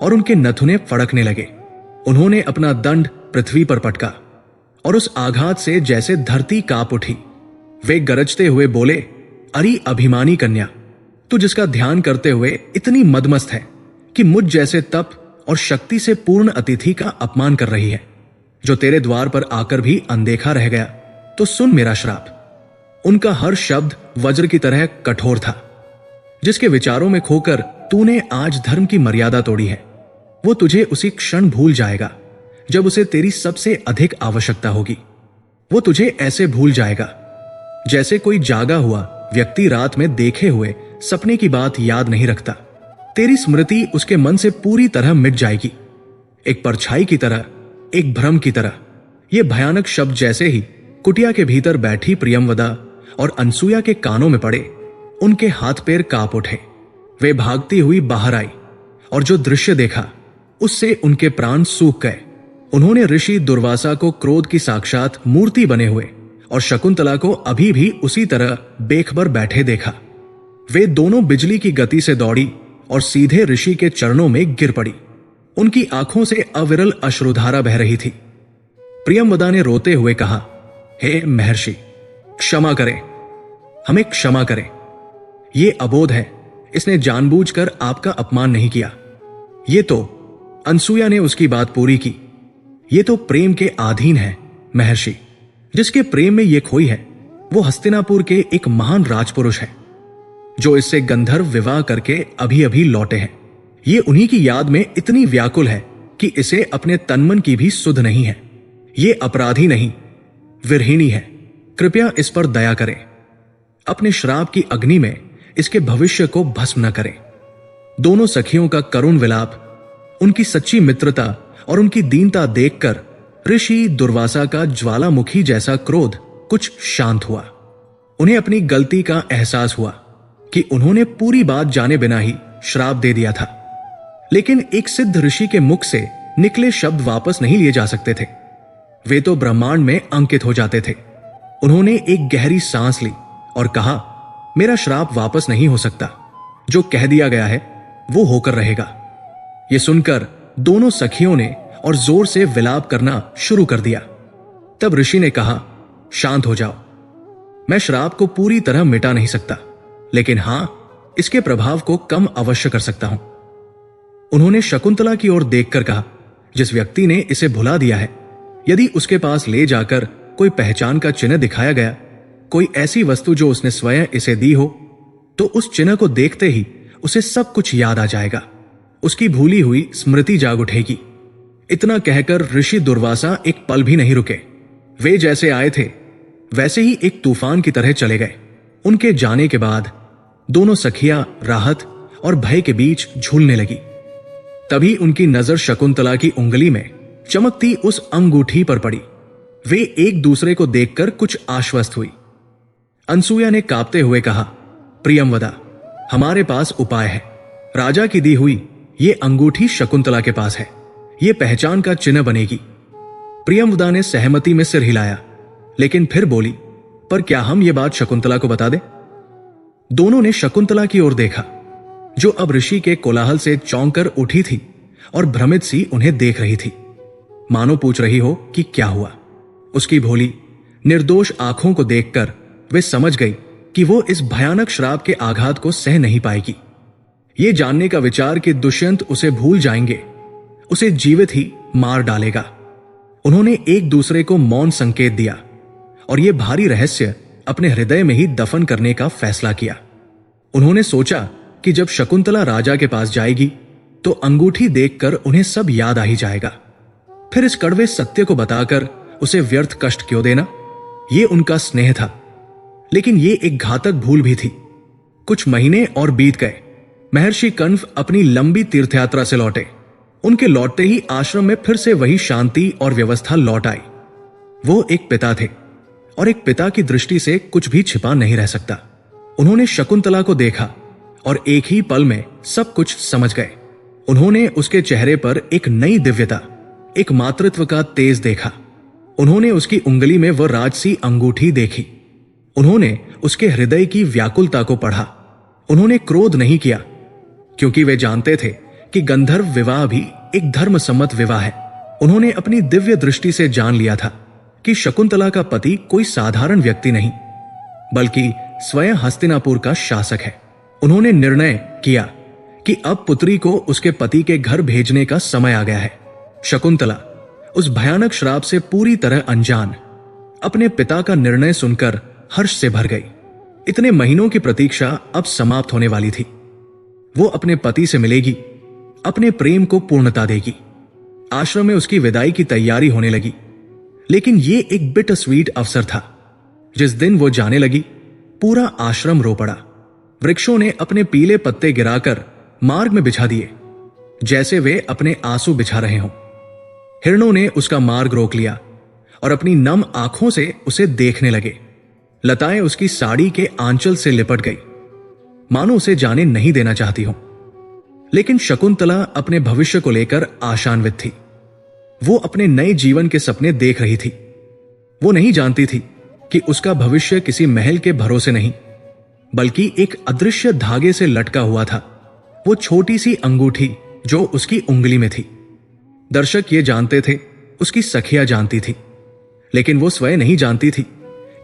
और उनके नथुने फड़कने लगे। उन्होंने अपना दंड पृथ्वी पर पटका और उस आघात से जैसे धरती कांप उठी। वे गरजते हुए बोले, अरे अभिमानी कन्या, तू जिसका ध्यान करते हुए इतनी मदमस्त है कि मुझ जैसे तप और शक्ति से पूर्ण अतिथि का अपमान कर रही है, जो तेरे द्वार पर आकर भी अनदेखा रह गया, तो सुन मेरा श्राप। उनका हर शब्द वज्र की तरह कठोर था। जिसके विचारों में खोकर तूने आज धर्म की मर्यादा तोड़ी है, वो तुझे उसी क्षण भूल जाएगा जब उसे तेरी सबसे अधिक आवश्यकता होगी। वो तुझे ऐसे भूल जाएगा जैसे कोई जागा हुआ व्यक्ति रात में देखे हुए सपने की बात याद नहीं रखता। तेरी स्मृति उसके मन से पूरी तरह मिट जाएगी, एक परछाई की तरह, एक भ्रम की तरह। ये भयानक शब्द जैसे ही कुटिया के भीतर बैठी प्रियमवदा और अनसुया के कानों में पड़े, उनके हाथ पैर कांप उठे। वे भागती हुई बाहर आई और जो दृश्य देखा उससे उनके प्राण सूख गए। उन्होंने ऋषि दुर्वासा को क्रोध की साक्षात मूर्ति बने हुए और शकुंतला को अभी भी उसी तरह बेखबर बैठे देखा। वे दोनों बिजली की गति से दौड़ी और सीधे ऋषि के चरणों में गिर पड़ी। उनकी आंखों से अविरल अश्रुधारा बह रही थी। प्रियमवदा ने रोते हुए कहा, हे महर्षि, क्षमा करें, हमें क्षमा करें। ये अबोध है, इसने जानबूझकर आपका अपमान नहीं किया। ये तो, अनसुया ने उसकी बात पूरी की, ये तो प्रेम के अधीन है महर्षि। जिसके प्रेम में ये खोई है वो हस्तिनापुर के एक महान राजपुरुष है, जो इससे गंधर्व विवाह करके अभी अभी लौटे हैं। ये उन्हीं की याद में इतनी व्याकुल है कि इसे अपने तनमन की भी सुध नहीं है। ये अपराधी नहीं, विरहिणी है। कृपया इस पर दया करें। अपने श्राप की अग्नि में इसके भविष्य को भस्म न करें। दोनों सखियों का करुण विलाप, उनकी सच्ची मित्रता और उनकी दीनता देखकर ऋषि दुर्वासा का ज्वालामुखी जैसा क्रोध कुछ शांत हुआ। उन्हें अपनी गलती का एहसास हुआ कि उन्होंने पूरी बात जाने बिना ही श्राप दे दिया था, लेकिन एक सिद्ध ऋषि के मुख से निकले शब्द वापस नहीं लिए जा सकते थे। वे तो ब्रह्मांड में अंकित हो जाते थे। उन्होंने एक गहरी सांस ली और कहा, मेरा श्राप वापस नहीं हो सकता। जो कह दिया गया है वो होकर रहेगा। ये सुनकर दोनों सखियों ने और जोर से विलाप करना शुरू कर दिया। तब ऋषि ने कहा, शांत हो जाओ। मैं श्राप को पूरी तरह मिटा नहीं सकता, लेकिन हां, इसके प्रभाव को कम अवश्य कर सकता हूं। उन्होंने शकुंतला की ओर देखकर कहा, जिस व्यक्ति ने इसे भुला दिया है, यदि उसके पास ले जाकर कोई पहचान का चिन्ह दिखाया गया, कोई ऐसी वस्तु जो उसने स्वयं इसे दी हो, तो उस चिन्ह को देखते ही उसे सब कुछ याद आ जाएगा। उसकी भूली हुई स्मृति जाग उठेगी। इतना कहकर ऋषि दुर्वासा एक पल भी नहीं रुके। वे जैसे आए थे वैसे ही एक तूफान की तरह चले गए। उनके जाने के बाद दोनों सखियां राहत और भय के बीच झूलने लगी। तभी उनकी नजर शकुंतला की उंगली में चमकती उस अंगूठी पर पड़ी। वे एक दूसरे को देखकर कुछ आश्वस्त हुई। अनसुया ने कांपते हुए कहा, प्रियमवदा, हमारे पास उपाय है। राजा की दी हुई ये अंगूठी शकुंतला के पास है। ये पहचान का चिन्ह बनेगी। प्रियमवदा ने सहमति में सिर हिलाया, लेकिन फिर बोली, पर क्या हम ये बात शकुंतला को बता दें? दोनों ने शकुंतला की ओर देखा, जो अब ऋषि के कोलाहल से चौंक कर उठी थी और भ्रमित सी उन्हें देख रही थी, मानो पूछ रही हो कि क्या हुआ। उसकी भोली निर्दोष आंखों को देखकर वे समझ गई कि वो इस भयानक श्राप के आघात को सह नहीं पाएगी। ये जानने का विचार कि दुष्यंत उसे भूल जाएंगे, उसे जीवित ही मार डालेगा। उन्होंने एक दूसरे को मौन संकेत दिया और यह भारी रहस्य अपने हृदय में ही दफन करने का फैसला किया। उन्होंने सोचा कि जब शकुंतला राजा के पास जाएगी तो अंगूठी देखकर उन्हें सब याद आ ही जाएगा। फिर इस कड़वे सत्य को बताकर उसे व्यर्थ कष्ट क्यों देना? ये उनका स्नेह था, लेकिन ये एक घातक भूल भी थी। कुछ महीने और बीत गए। महर्षि कण्व अपनी लंबी तीर्थयात्रा से लौटे। उनके लौटते ही आश्रम में फिर से वही शांति और व्यवस्था लौट आई। वो एक पिता थे और एक पिता की दृष्टि से कुछ भी छिपा नहीं रह सकता। उन्होंने शकुंतला को देखा और एक ही पल में सब कुछ समझ गए। उन्होंने उसके चेहरे पर एक नई दिव्यता, एक मातृत्व का तेज देखा। उन्होंने उसकी उंगली में वह राजसी अंगूठी देखी। उन्होंने उसके हृदय की व्याकुलता को पढ़ा। उन्होंने क्रोध नहीं किया, क्योंकि वे जानते थे कि गंधर्व विवाह भी एक धर्मसम्मत विवाह है। उन्होंने अपनी दिव्य दृष्टि से जान लिया था कि शकुंतला का पति कोई साधारण व्यक्ति नहीं, बल्कि स्वयं हस्तिनापुर का शासक है। उन्होंने निर्णय किया कि अब पुत्री को उसके पति के घर भेजने का समय आ गया है। शकुंतला उस भयानक श्राप से पूरी तरह अनजान अपने पिता का निर्णय सुनकर हर्ष से भर गई। इतने महीनों की प्रतीक्षा अब समाप्त होने वाली थी। वो अपने पति से मिलेगी, अपने प्रेम को पूर्णता देगी। आश्रम में उसकी विदाई की तैयारी होने लगी। लेकिन ये एक बिटर स्वीट अवसर था। जिस दिन वो जाने लगी, पूरा आश्रम रो पड़ा। वृक्षों ने अपने पीले पत्ते गिराकर मार्ग में बिछा दिए, जैसे वे अपने आंसू बिछा रहे हों। हिरणों ने उसका मार्ग रोक लिया और अपनी नम आंखों से उसे देखने लगे। लताएं उसकी साड़ी के आंचल से लिपट गई, मानो उसे जाने नहीं देना चाहती हो। लेकिन शकुंतला अपने भविष्य को लेकर आशान्वित थी। वो अपने नए जीवन के सपने देख रही थी। वो नहीं जानती थी कि उसका भविष्य किसी महल के भरोसे नहीं, बल्कि एक अदृश्य धागे से लटका हुआ था। वो छोटी सी अंगूठी जो उसकी उंगली में थी। दर्शक ये जानते थे, उसकी सखियां जानती थी, लेकिन वो स्वयं नहीं जानती थी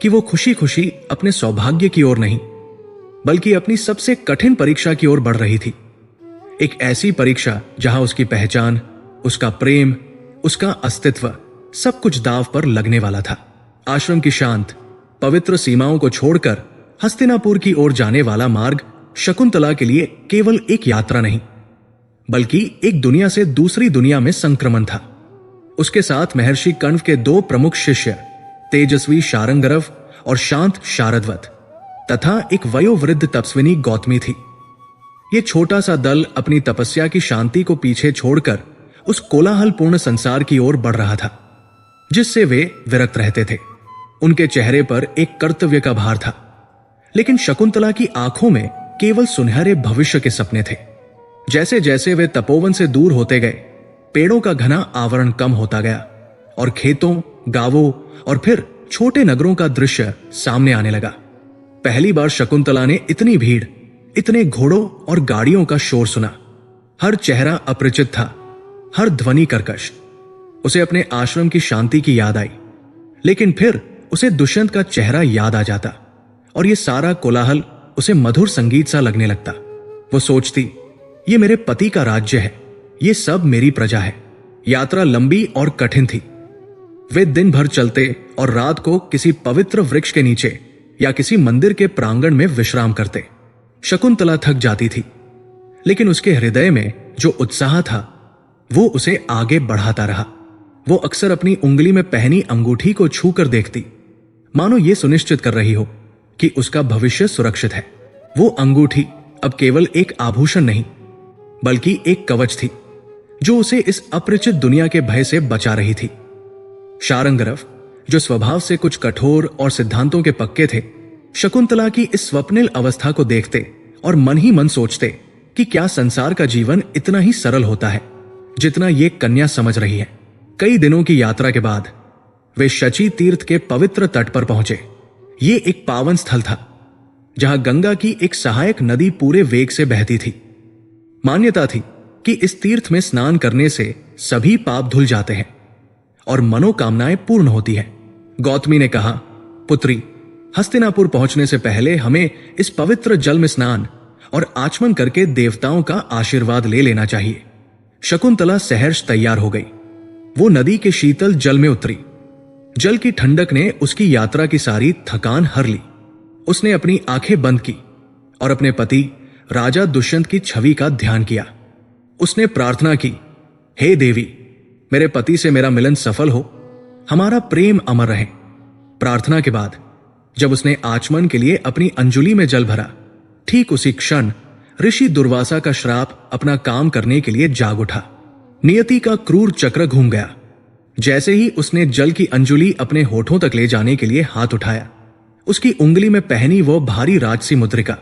कि वो खुशी खुशी अपने सौभाग्य की ओर नहीं, बल्कि अपनी सबसे कठिन परीक्षा की ओर बढ़ रही थी। एक ऐसी परीक्षा जहां उसकी पहचान, उसका प्रेम, उसका अस्तित्व सब कुछ दांव पर लगने वाला था। आश्रम की शांत पवित्र सीमाओं को छोड़कर हस्तिनापुर की ओर जाने वाला मार्ग शकुंतला के लिए केवल एक यात्रा नहीं, बल्कि एक दुनिया से दूसरी दुनिया में संक्रमण था। उसके साथ महर्षि कण्व के 2 प्रमुख शिष्य, तेजस्वी शारंगरव और शांत शारदवत, तथा एक वयोवृद्ध तपस्विनी गौतमी थी। यह छोटा सा दल अपनी तपस्या की शांति को पीछे छोड़कर उस कोलाहलपूर्ण संसार की ओर बढ़ रहा था, जिससे वे विरक्त रहते थे। उनके चेहरे पर एक कर्तव्य का भार था, लेकिन शकुंतला की आंखों में केवल सुनहरे भविष्य के सपने थे। जैसे जैसे वे तपोवन से दूर होते गए, पेड़ों का घना आवरण कम होता गया और खेतों, गांवों और फिर छोटे नगरों का दृश्य सामने आने लगा। पहली बार शकुंतला ने इतनी भीड़, इतने घोड़ों और गाड़ियों का शोर सुना। हर चेहरा अपरिचित था, हर ध्वनि कर्कश। उसे अपने आश्रम की शांति की याद आई, लेकिन फिर उसे दुष्यंत का चेहरा याद आ जाता और यह सारा कोलाहल उसे मधुर संगीत सा लगने लगता। वो सोचती, ये मेरे पति का राज्य है, ये सब मेरी प्रजा है। यात्रा लंबी और कठिन थी। वे दिन भर चलते और रात को किसी पवित्र वृक्ष के नीचे या किसी मंदिर के प्रांगण में विश्राम करते। शकुंतला थक जाती थी, लेकिन उसके हृदय में जो उत्साह था वो उसे आगे बढ़ाता रहा। वो अक्सर अपनी उंगली में पहनी अंगूठी को छूकर देखती, मानो ये सुनिश्चित कर रही हो कि उसका भविष्य सुरक्षित है। वो अंगूठी अब केवल एक आभूषण नहीं, बल्कि एक कवच थी जो उसे इस अपरिचित दुनिया के भय से बचा रही थी। शारंगरव, जो स्वभाव से कुछ कठोर और सिद्धांतों के पक्के थे, शकुंतला की इस स्वप्निल अवस्था को देखते और मन ही मन सोचते कि क्या संसार का जीवन इतना ही सरल होता है जितना ये कन्या समझ रही है। कई दिनों की यात्रा के बाद वे शची तीर्थ के पवित्र तट पर पहुंचे। ये एक पावन स्थल था जहां गंगा की एक सहायक नदी पूरे वेग से बहती थी। मान्यता थी कि इस तीर्थ में स्नान करने से सभी पाप धुल जाते हैं और मनोकामनाएं पूर्ण होती है। गौतमी ने कहा, पुत्री, हस्तिनापुर पहुंचने से पहले हमें इस पवित्र जल में स्नान और आचमन करके देवताओं का आशीर्वाद ले लेना चाहिए। शकुंतला सहर्ष तैयार हो गई। वो नदी के शीतल जल में उतरी। जल की ठंडक ने उसकी यात्रा की सारी थकान हर ली। उसने अपनी आंखें बंद की और अपने पति राजा दुष्यंत की छवि का ध्यान किया। उसने प्रार्थना की, हे देवी, मेरे पति से मेरा मिलन सफल हो, हमारा प्रेम अमर रहे। प्रार्थना के बाद जब उसने आचमन के लिए अपनी अंजुलि में जल भरा, ठीक उसी क्षण ऋषि दुर्वासा का श्राप अपना काम करने के लिए जाग उठा। नियति का क्रूर चक्र घूम गया। जैसे ही उसने जल की अंजुलि अपने होठों तक ले जाने के लिए हाथ उठाया, उसकी उंगली में पहनी वो भारी राजसी मुद्रिका,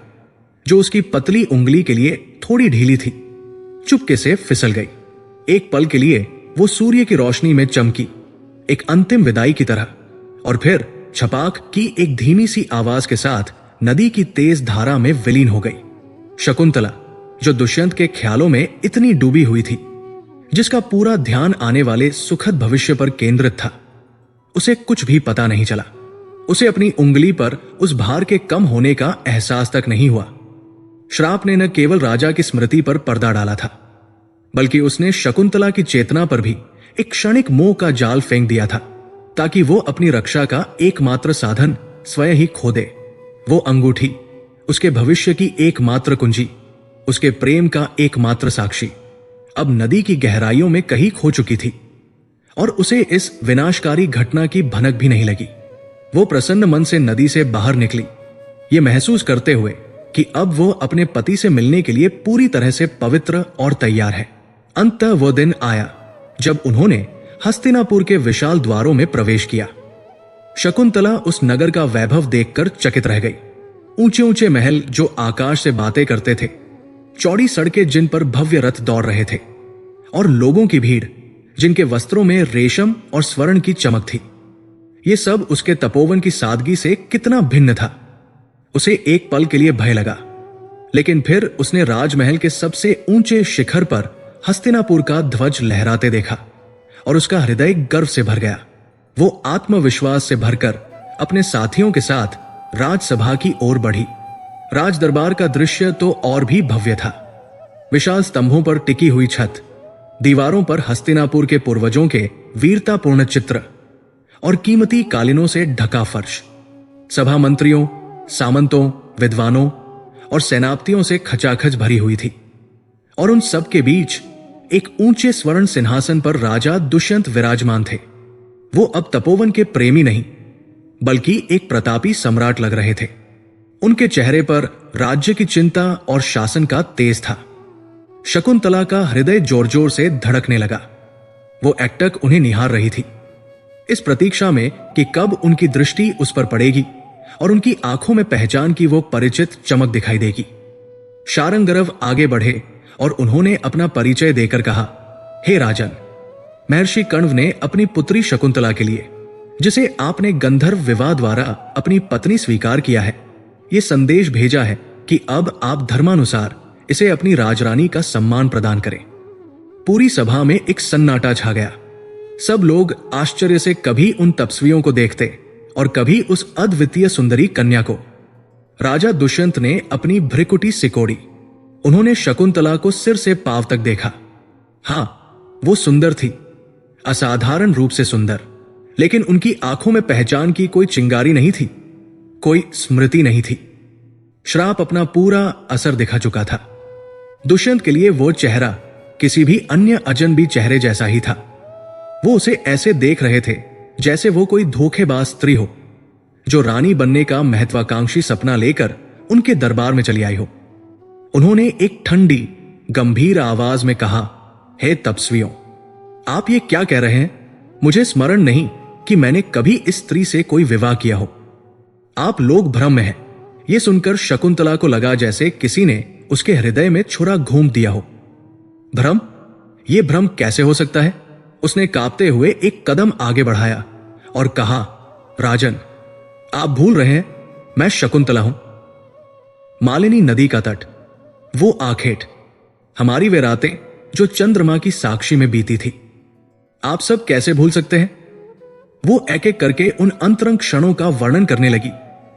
जो उसकी पतली उंगली के लिए थोड़ी ढीली थी, चुपके से फिसल गई। एक पल के लिए वो सूर्य की रोशनी में चमकी, एक अंतिम विदाई की तरह, और फिर छपाक की एक धीमी सी आवाज के साथ नदी की तेज धारा में विलीन हो गई। शकुंतला, जो दुष्यंत के ख्यालों में इतनी डूबी हुई थी, जिसका पूरा ध्यान आने वाले सुखद भविष्य पर केंद्रित था, उसे कुछ भी पता नहीं चला। उसे अपनी उंगली पर उस भार के कम होने का एहसास तक नहीं हुआ। श्राप ने न केवल राजा की स्मृति पर पर्दा डाला था, बल्कि उसने शकुंतला की चेतना पर भी एक क्षणिक मोह का जाल फेंक दिया था, ताकि वो अपनी रक्षा का एकमात्र साधन स्वयं ही खो दे। वो अंगूठी, उसके भविष्य की एकमात्र कुंजी, उसके प्रेम का एकमात्र साक्षी, अब नदी की गहराइयों में कहीं खो चुकी थी, और उसे इस विनाशकारी घटना की भनक भी नहीं लगी। वो प्रसन्न मन से नदी से बाहर निकली, ये महसूस करते हुए कि अब वो अपने पति से मिलने के लिए पूरी तरह से पवित्र और तैयार है। अंततः वो दिन आया जब उन्होंने हस्तिनापुर के विशाल द्वारों में प्रवेश किया। शकुंतला उस नगर का वैभव देखकर चकित रह गई। ऊंचे ऊंचे महल जो आकाश से बातें करते थे, चौड़ी सड़कें जिन पर भव्य रथ दौड़ रहे थे, और लोगों की भीड़ जिनके वस्त्रों में रेशम और स्वर्ण की चमक थी, ये सब उसके तपोवन की सादगी से कितना भिन्न था। उसे एक पल के लिए भय लगा, लेकिन फिर उसने राजमहल के सबसे ऊंचे शिखर पर हस्तिनापुर का ध्वज लहराते देखा और उसका हृदय गर्व से भर गया। वो आत्मविश्वास से भरकर अपने साथियों के साथ राजसभा की ओर बढ़ी। राजदरबार का दृश्य तो और भी भव्य था। विशाल स्तंभों पर टिकी हुई छत, दीवारों पर हस्तिनापुर के पूर्वजों के वीरतापूर्ण चित्र और कीमती कालीनों से ढका फर्श, सभा मंत्रियों, सामंतों, विद्वानों और सेनापतियों से खचाखच भरी हुई थी। और उन सब के बीच एक ऊंचे स्वर्ण सिंहासन पर राजा दुष्यंत विराजमान थे। वो अब तपोवन के प्रेमी नहीं, बल्कि एक प्रतापी सम्राट लग रहे थे। उनके चेहरे पर राज्य की चिंता और शासन का तेज था। शकुंतला का हृदय जोर जोर से धड़कने लगा। वो एकटक उन्हें निहार रही थी, इस प्रतीक्षा में कि कब उनकी दृष्टि उस पर पड़ेगी और उनकी आंखों में पहचान की वो परिचित चमक दिखाई देगी। शारंगरव आगे बढ़े और उन्होंने अपना परिचय देकर कहा, हे राजन, महर्षि कण्व ने अपनी पुत्री शकुंतला के लिए, जिसे आपने गंधर्व विवाह द्वारा अपनी पत्नी स्वीकार किया है, ये संदेश भेजा है कि अब आप धर्मानुसार इसे अपनी राजरानी का सम्मान प्रदान करें। पूरी सभा में एक सन्नाटा छा गया। सब लोग आश्चर्य से कभी उन तपस्वियों को देखते और कभी उस अद्वितीय सुंदरी कन्या को। राजा दुष्यंत ने अपनी भ्रिकुटी सिकोड़ी। उन्होंने शकुंतला को सिर से पांव तक देखा। हां, वो सुंदर थी, असाधारण रूप से सुंदर, लेकिन उनकी आंखों में पहचान की कोई चिंगारी नहीं थी, कोई स्मृति नहीं थी। श्राप अपना पूरा असर दिखा चुका था। दुष्यंत के लिए वो चेहरा किसी भी अन्य अजनबी चेहरे जैसा ही था। वो उसे ऐसे देख रहे थे जैसे वो कोई धोखेबाज स्त्री हो, जो रानी बनने का महत्वाकांक्षी सपना लेकर उनके दरबार में चली आई हो। उन्होंने एक ठंडी, गंभीर आवाज में कहा, हे तपस्वियों, आप ये क्या कह रहे हैं? मुझे स्मरण नहीं कि मैंने कभी इस स्त्री से कोई विवाह किया हो। आप लोग भ्रम में हैं। यह सुनकर शकुंतला को लगा जैसे किसी ने उसके हृदय में छुरा घूम दिया हो। भ्रम? यह भ्रम कैसे हो सकता है? उसने कांपते हुए एक कदम आगे बढ़ाया और कहा, राजन, आप भूल रहे हैं, मैं शकुंतला हूं। मालिनी नदी का तट, वो आखेट, हमारी वे रातें जो चंद्रमा की साक्षी में बीती थी, आप सब कैसे भूल सकते हैं? वो एक एक करके उन अंतरंग क्षणों का वर्णन करने लगी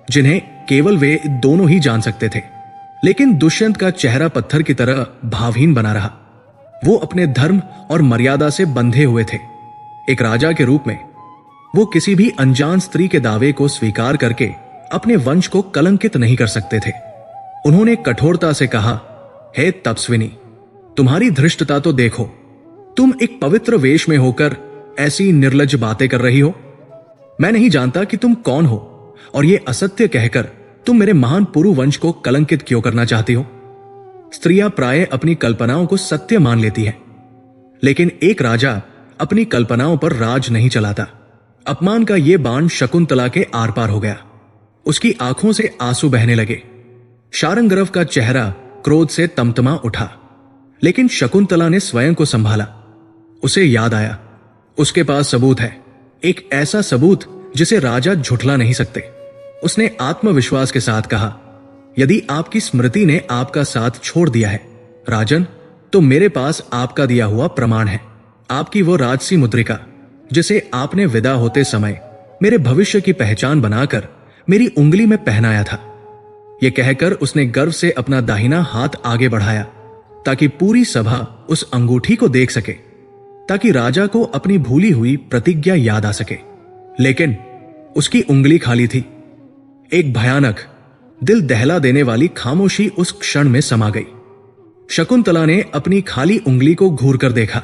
जिन्हें केवल वे दोनों ही जान सकते थे। लेकिन दुष्यंत का चेहरा पत्थर की तरह भावहीन बना रहा। वो अपने धर्म और मर्यादा से बंधे हुए थे। एक राजा के रूप में वो किसी भी अनजान स्त्री के दावे को स्वीकार करके अपने वंश को कलंकित नहीं कर सकते थे। उन्होंने कठोरता से कहा, हे तपस्विनी, तुम्हारी धृष्टता तो देखो। तुम एक पवित्र वेश में होकर ऐसी निर्लज्ज बातें कर रही हो। मैं नहीं जानता कि तुम कौन हो और ये असत्य कहकर तुम मेरे महान पुरु वंश को कलंकित क्यों करना चाहती हो। स्त्रियां प्राय अपनी कल्पनाओं को सत्य मान लेती हैं, लेकिन एक राजा अपनी कल्पनाओं पर राज नहीं चलाता। अपमान का यह बाण शकुंतला के आर पार हो गया। उसकी आंखों से आंसू बहने लगे। शारंगरव का चेहरा क्रोध से तमतमा उठा, लेकिन शकुंतला ने स्वयं को संभाला। उसे याद आया, उसके पास सबूत है, एक ऐसा सबूत जिसे राजा झुठला नहीं सकते। उसने आत्मविश्वास के साथ कहा, यदि आपकी स्मृति ने आपका साथ छोड़ दिया है राजन, तो मेरे पास आपका दिया हुआ प्रमाण है। आपकी वो राजसी मुद्रिका जिसे आपने विदा होते समय मेरे भविष्य की पहचान बनाकर मेरी उंगली में पहनाया था। यह कहकर उसने गर्व से अपना दाहिना हाथ आगे बढ़ाया ताकि पूरी सभा उस अंगूठी को देख सके, ताकि राजा को अपनी भूली हुई प्रतिज्ञा याद आ सके। लेकिन उसकी उंगली खाली थी। एक भयानक, दिल दहला देने वाली खामोशी उस क्षण में समा गई। शकुंतला ने अपनी खाली उंगली को घूर कर देखा।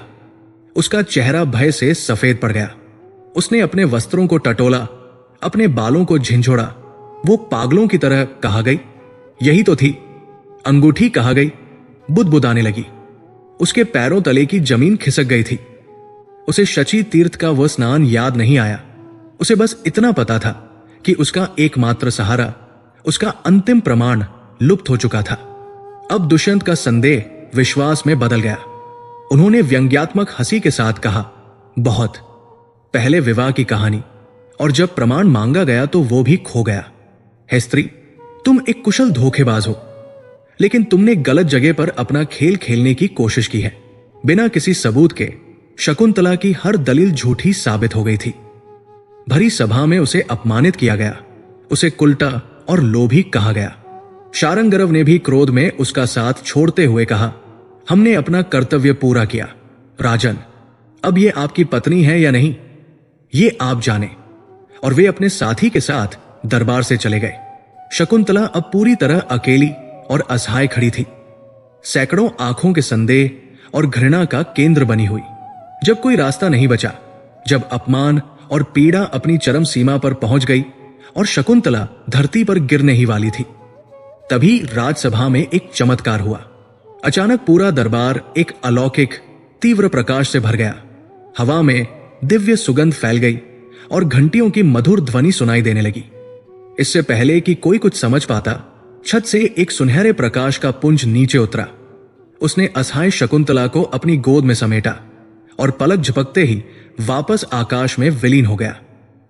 उसका चेहरा भय से सफेद पड़ गया। उसने अपने वस्त्रों को टटोला, अपने बालों को झिंझोड़ा। वो पागलों की तरह कहा गई, यही तो थी अंगूठी, कहा गई। बुदबुदाने लगी। उसके पैरों तले की जमीन खिसक गई थी। उसे शची तीर्थ का वह स्नान याद नहीं आया। उसे बस इतना पता था कि उसका एकमात्र सहारा, उसका अंतिम प्रमाण लुप्त हो चुका था। अब दुष्यंत का संदेह विश्वास में बदल गया। उन्होंने व्यंग्यात्मक हंसी के साथ कहा, बहुत पहले विवाह की कहानी, और जब प्रमाण मांगा गया तो वो भी खो गया। हे स्त्री, तुम एक कुशल धोखेबाज हो, लेकिन तुमने गलत जगह पर अपना खेल खेलने की कोशिश की है। बिना किसी सबूत के शकुंतला की हर दलील झूठी साबित हो गई थी। भरी सभा में उसे अपमानित किया गया, उसे कुलटा और लोभी कहा गया। शारंगरव ने भी क्रोध में उसका साथ छोड़ते हुए कहा, हमने अपना कर्तव्य पूरा किया। राजन, अब ये आपकी पत्नी है या नहीं, ये आप जाने। और वे अपने साथी के साथ दरबार से चले गए। शकुंतला अब पूरी तरह अकेली और असहाय खड़ी थी, सैकड़ों आंखों के संदेह और घृणा का केंद्र बनी हुई। जब कोई रास्ता नहीं बचा, जब अपमान और पीड़ा अपनी चरम सीमा पर पहुंच गई और शकुंतला धरती पर गिरने ही वाली थी, तभी राजसभा में एक चमत्कार हुआ। अचानक पूरा दरबार एक अलौकिक तीव्र प्रकाश से भर गया। हवा में दिव्य सुगंध फैल गई और घंटियों की मधुर ध्वनि सुनाई देने लगी। इससे पहले कि कोई कुछ समझ पाता, छत से एक सुनहरे प्रकाश का पुंज नीचे उतरा। उसने असहाय शकुंतला को अपनी गोद में समेटा और पलक झपकते ही वापस आकाश में विलीन हो गया।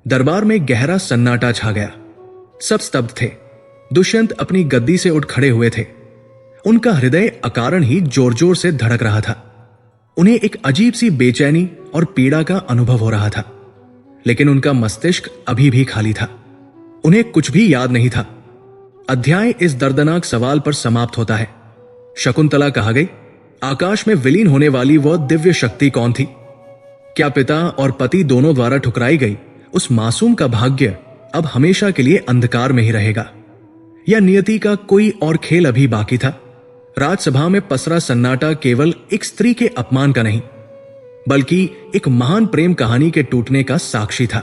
दरबार में गहरा सन्नाटा छा गया। सब स्तब्ध थे। दुष्यंत अपनी गद्दी से उठ खड़े हुए थे। उनका हृदय अकारण ही जोर जोर से धड़क रहा था। उन्हें एक अजीब सी बेचैनी और पीड़ा का अनुभव हो रहा था, लेकिन उनका मस्तिष्क अभी भी खाली था। उन्हें कुछ भी याद नहीं था। अध्याय इस दर्दनाक सवाल पर समाप्त होता है। शकुंतला कहा गई, आकाश में विलीन होने वाली वह दिव्य शक्ति कौन थी? क्या पिता और पति दोनों द्वारा ठुकराई गई उस मासूम का भाग्य अब हमेशा के लिए अंधकार में ही रहेगा, या नियति का कोई और खेल अभी बाकी था? राजसभा में पसरा सन्नाटा केवल एक स्त्री के अपमान का नहीं, बल्कि एक महान प्रेम कहानी के टूटने का साक्षी था।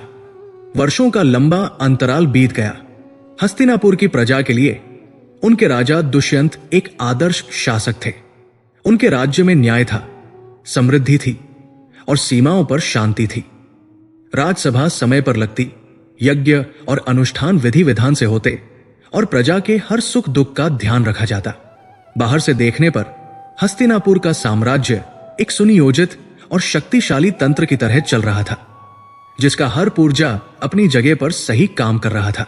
वर्षों का लंबा अंतराल बीत गया। हस्तिनापुर की प्रजा के लिए उनके राजा दुष्यंत एक आदर्श शासक थे। उनके राज्य में न्याय था, समृद्धि थी और सीमाओं पर शांति थी। राजसभा समय पर लगती, यज्ञ और अनुष्ठान विधि विधान से होते और प्रजा के हर सुख दुख का ध्यान रखा जाता। बाहर से देखने पर हस्तिनापुर का साम्राज्य एक सुनियोजित और शक्तिशाली तंत्र की तरह चल रहा था, जिसका हर पुर्जा अपनी जगह पर सही काम कर रहा था।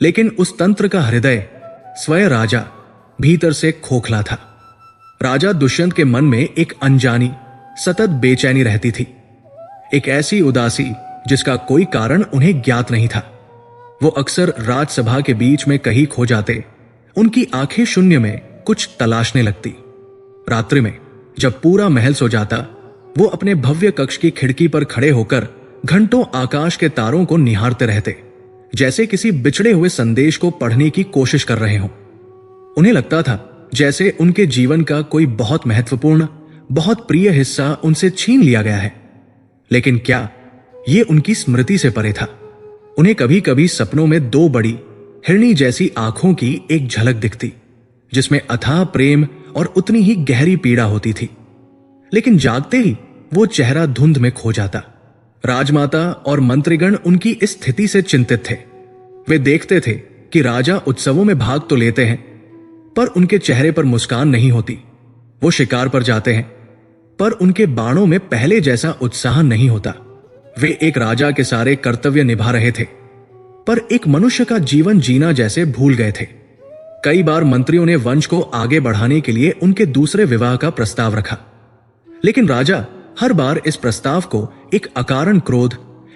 लेकिन उस तंत्र का हृदय स्वयं राजा भीतर से खोखला था। राजा दुष्यंत के मन में एक अनजानी सतत बेचैनी रहती थी, एक ऐसी उदासी जिसका कोई कारण उन्हें ज्ञात नहीं था। वो अक्सर राजसभा के बीच में कहीं खो जाते, उनकी आंखें शून्य में कुछ तलाशने लगती। रात्रि में जब पूरा महल सो जाता, वो अपने भव्य कक्ष की खिड़की पर खड़े होकर घंटों आकाश के तारों को निहारते रहते, जैसे किसी बिछड़े हुए संदेश को पढ़ने की कोशिश कर रहे हों। उन्हें लगता था जैसे उनके जीवन का कोई बहुत महत्वपूर्ण, बहुत प्रिय हिस्सा उनसे छीन लिया गया है। लेकिन क्या ये उनकी स्मृति से परे था? उन्हें कभी कभी सपनों में दो बड़ी हिरनी जैसी आंखों की एक झलक दिखती, जिसमें अथाह प्रेम और उतनी ही गहरी पीड़ा होती थी। लेकिन जागते ही वो चेहरा धुंध में खो जाता। राजमाता और मंत्रीगण उनकी इस स्थिति से चिंतित थे। वे देखते थे कि राजा उत्सवों में भाग तो लेते हैं, पर उनके चेहरे पर मुस्कान नहीं होती। वो शिकार पर जाते हैं, पर उनके बाणों में पहले जैसा उत्साह नहीं होता। वे एक राजा के सारे कर्तव्य निभा रहे थे, पर एक मनुष्य का जीवन जीना जैसे भूल गए थे। कई बार मंत्रियों ने वंश को आगे बढ़ाने के लिए उनके दूसरे विवाह का प्रस्ताव रखा, लेकिन राजा हर बार इस प्रस्ताव को एक अकारण क्रोध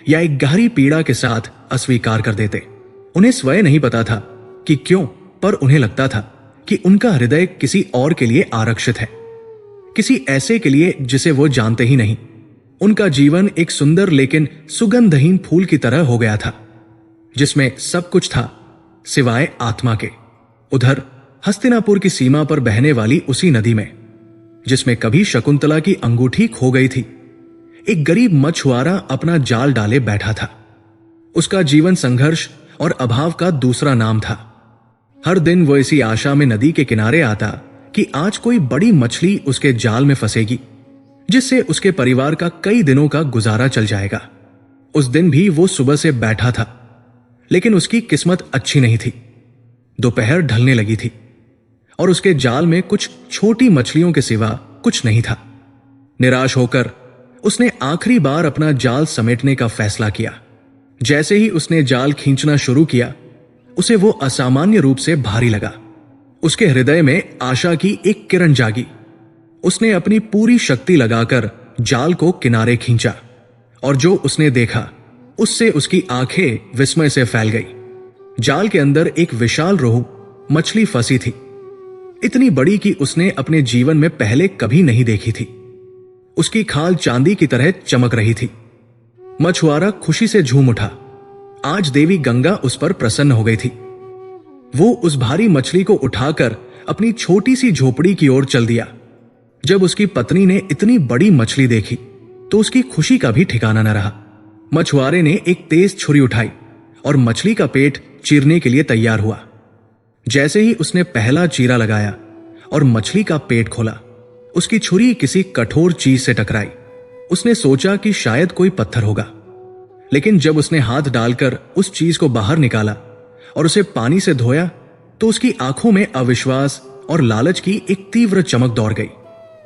या एक गहरी पीड़ा के साथ अस्वीकार कर देते। उन्हें स्वयं नहीं पता था कि क्यों, पर उन्हें लगता था कि उनका हृदय किसी और के लिए आरक्षित है, किसी ऐसे के लिए जिसे वो जानते ही नहीं। उनका जीवन एक सुंदर लेकिन सुगंधहीन फूल की तरह हो गया था, जिसमें सब कुछ था सिवाय आत्मा के। उधर हस्तिनापुर की सीमा पर बहने वाली उसी नदी में, जिसमें कभी शकुंतला की अंगूठी खो गई थी, एक गरीब मछुआरा अपना जाल डाले बैठा था। उसका जीवन संघर्ष और अभाव का दूसरा नाम था। हर दिन वो इसी आशा में नदी के किनारे आता कि आज कोई बड़ी मछली उसके जाल में फंसेगी, जिससे उसके परिवार का कई दिनों का गुजारा चल जाएगा। उस दिन भी वो सुबह से बैठा था, लेकिन उसकी किस्मत अच्छी नहीं थी। दोपहर ढलने लगी थी और उसके जाल में कुछ छोटी मछलियों के सिवा कुछ नहीं था। निराश होकर उसने आखिरी बार अपना जाल समेटने का फैसला किया। जैसे ही उसने जाल खींचना शुरू किया, उसे वो असामान्य रूप से भारी लगा। उसके हृदय में आशा की एक किरण जागी। उसने अपनी पूरी शक्ति लगाकर जाल को किनारे खींचा, और जो उसने देखा उससे उसकी आंखें विस्मय से फैल गई। जाल के अंदर एक विशाल रोहू मछली फंसी थी, इतनी बड़ी कि उसने अपने जीवन में पहले कभी नहीं देखी थी। उसकी खाल चांदी की तरह चमक रही थी। मछुआरा खुशी से झूम उठा। आज देवी गंगा उस पर प्रसन्न हो गई थी। वो उस भारी मछली को उठाकर अपनी छोटी सी झोपड़ी की ओर चल दिया। जब उसकी पत्नी ने इतनी बड़ी मछली देखी तो उसकी खुशी का भी ठिकाना न रहा। मछुआरे ने एक तेज छुरी उठाई और मछली का पेट चीरने के लिए तैयार हुआ। जैसे ही उसने पहला चीरा लगाया और मछली का पेट खोला, उसकी छुरी किसी कठोर चीज से टकराई। उसने सोचा कि शायद कोई पत्थर होगा, लेकिन जब उसने हाथ डालकर उस चीज को बाहर निकाला और उसे पानी से धोया, तो उसकी आंखों में अविश्वास और लालच की एक तीव्र चमक दौड़ गई।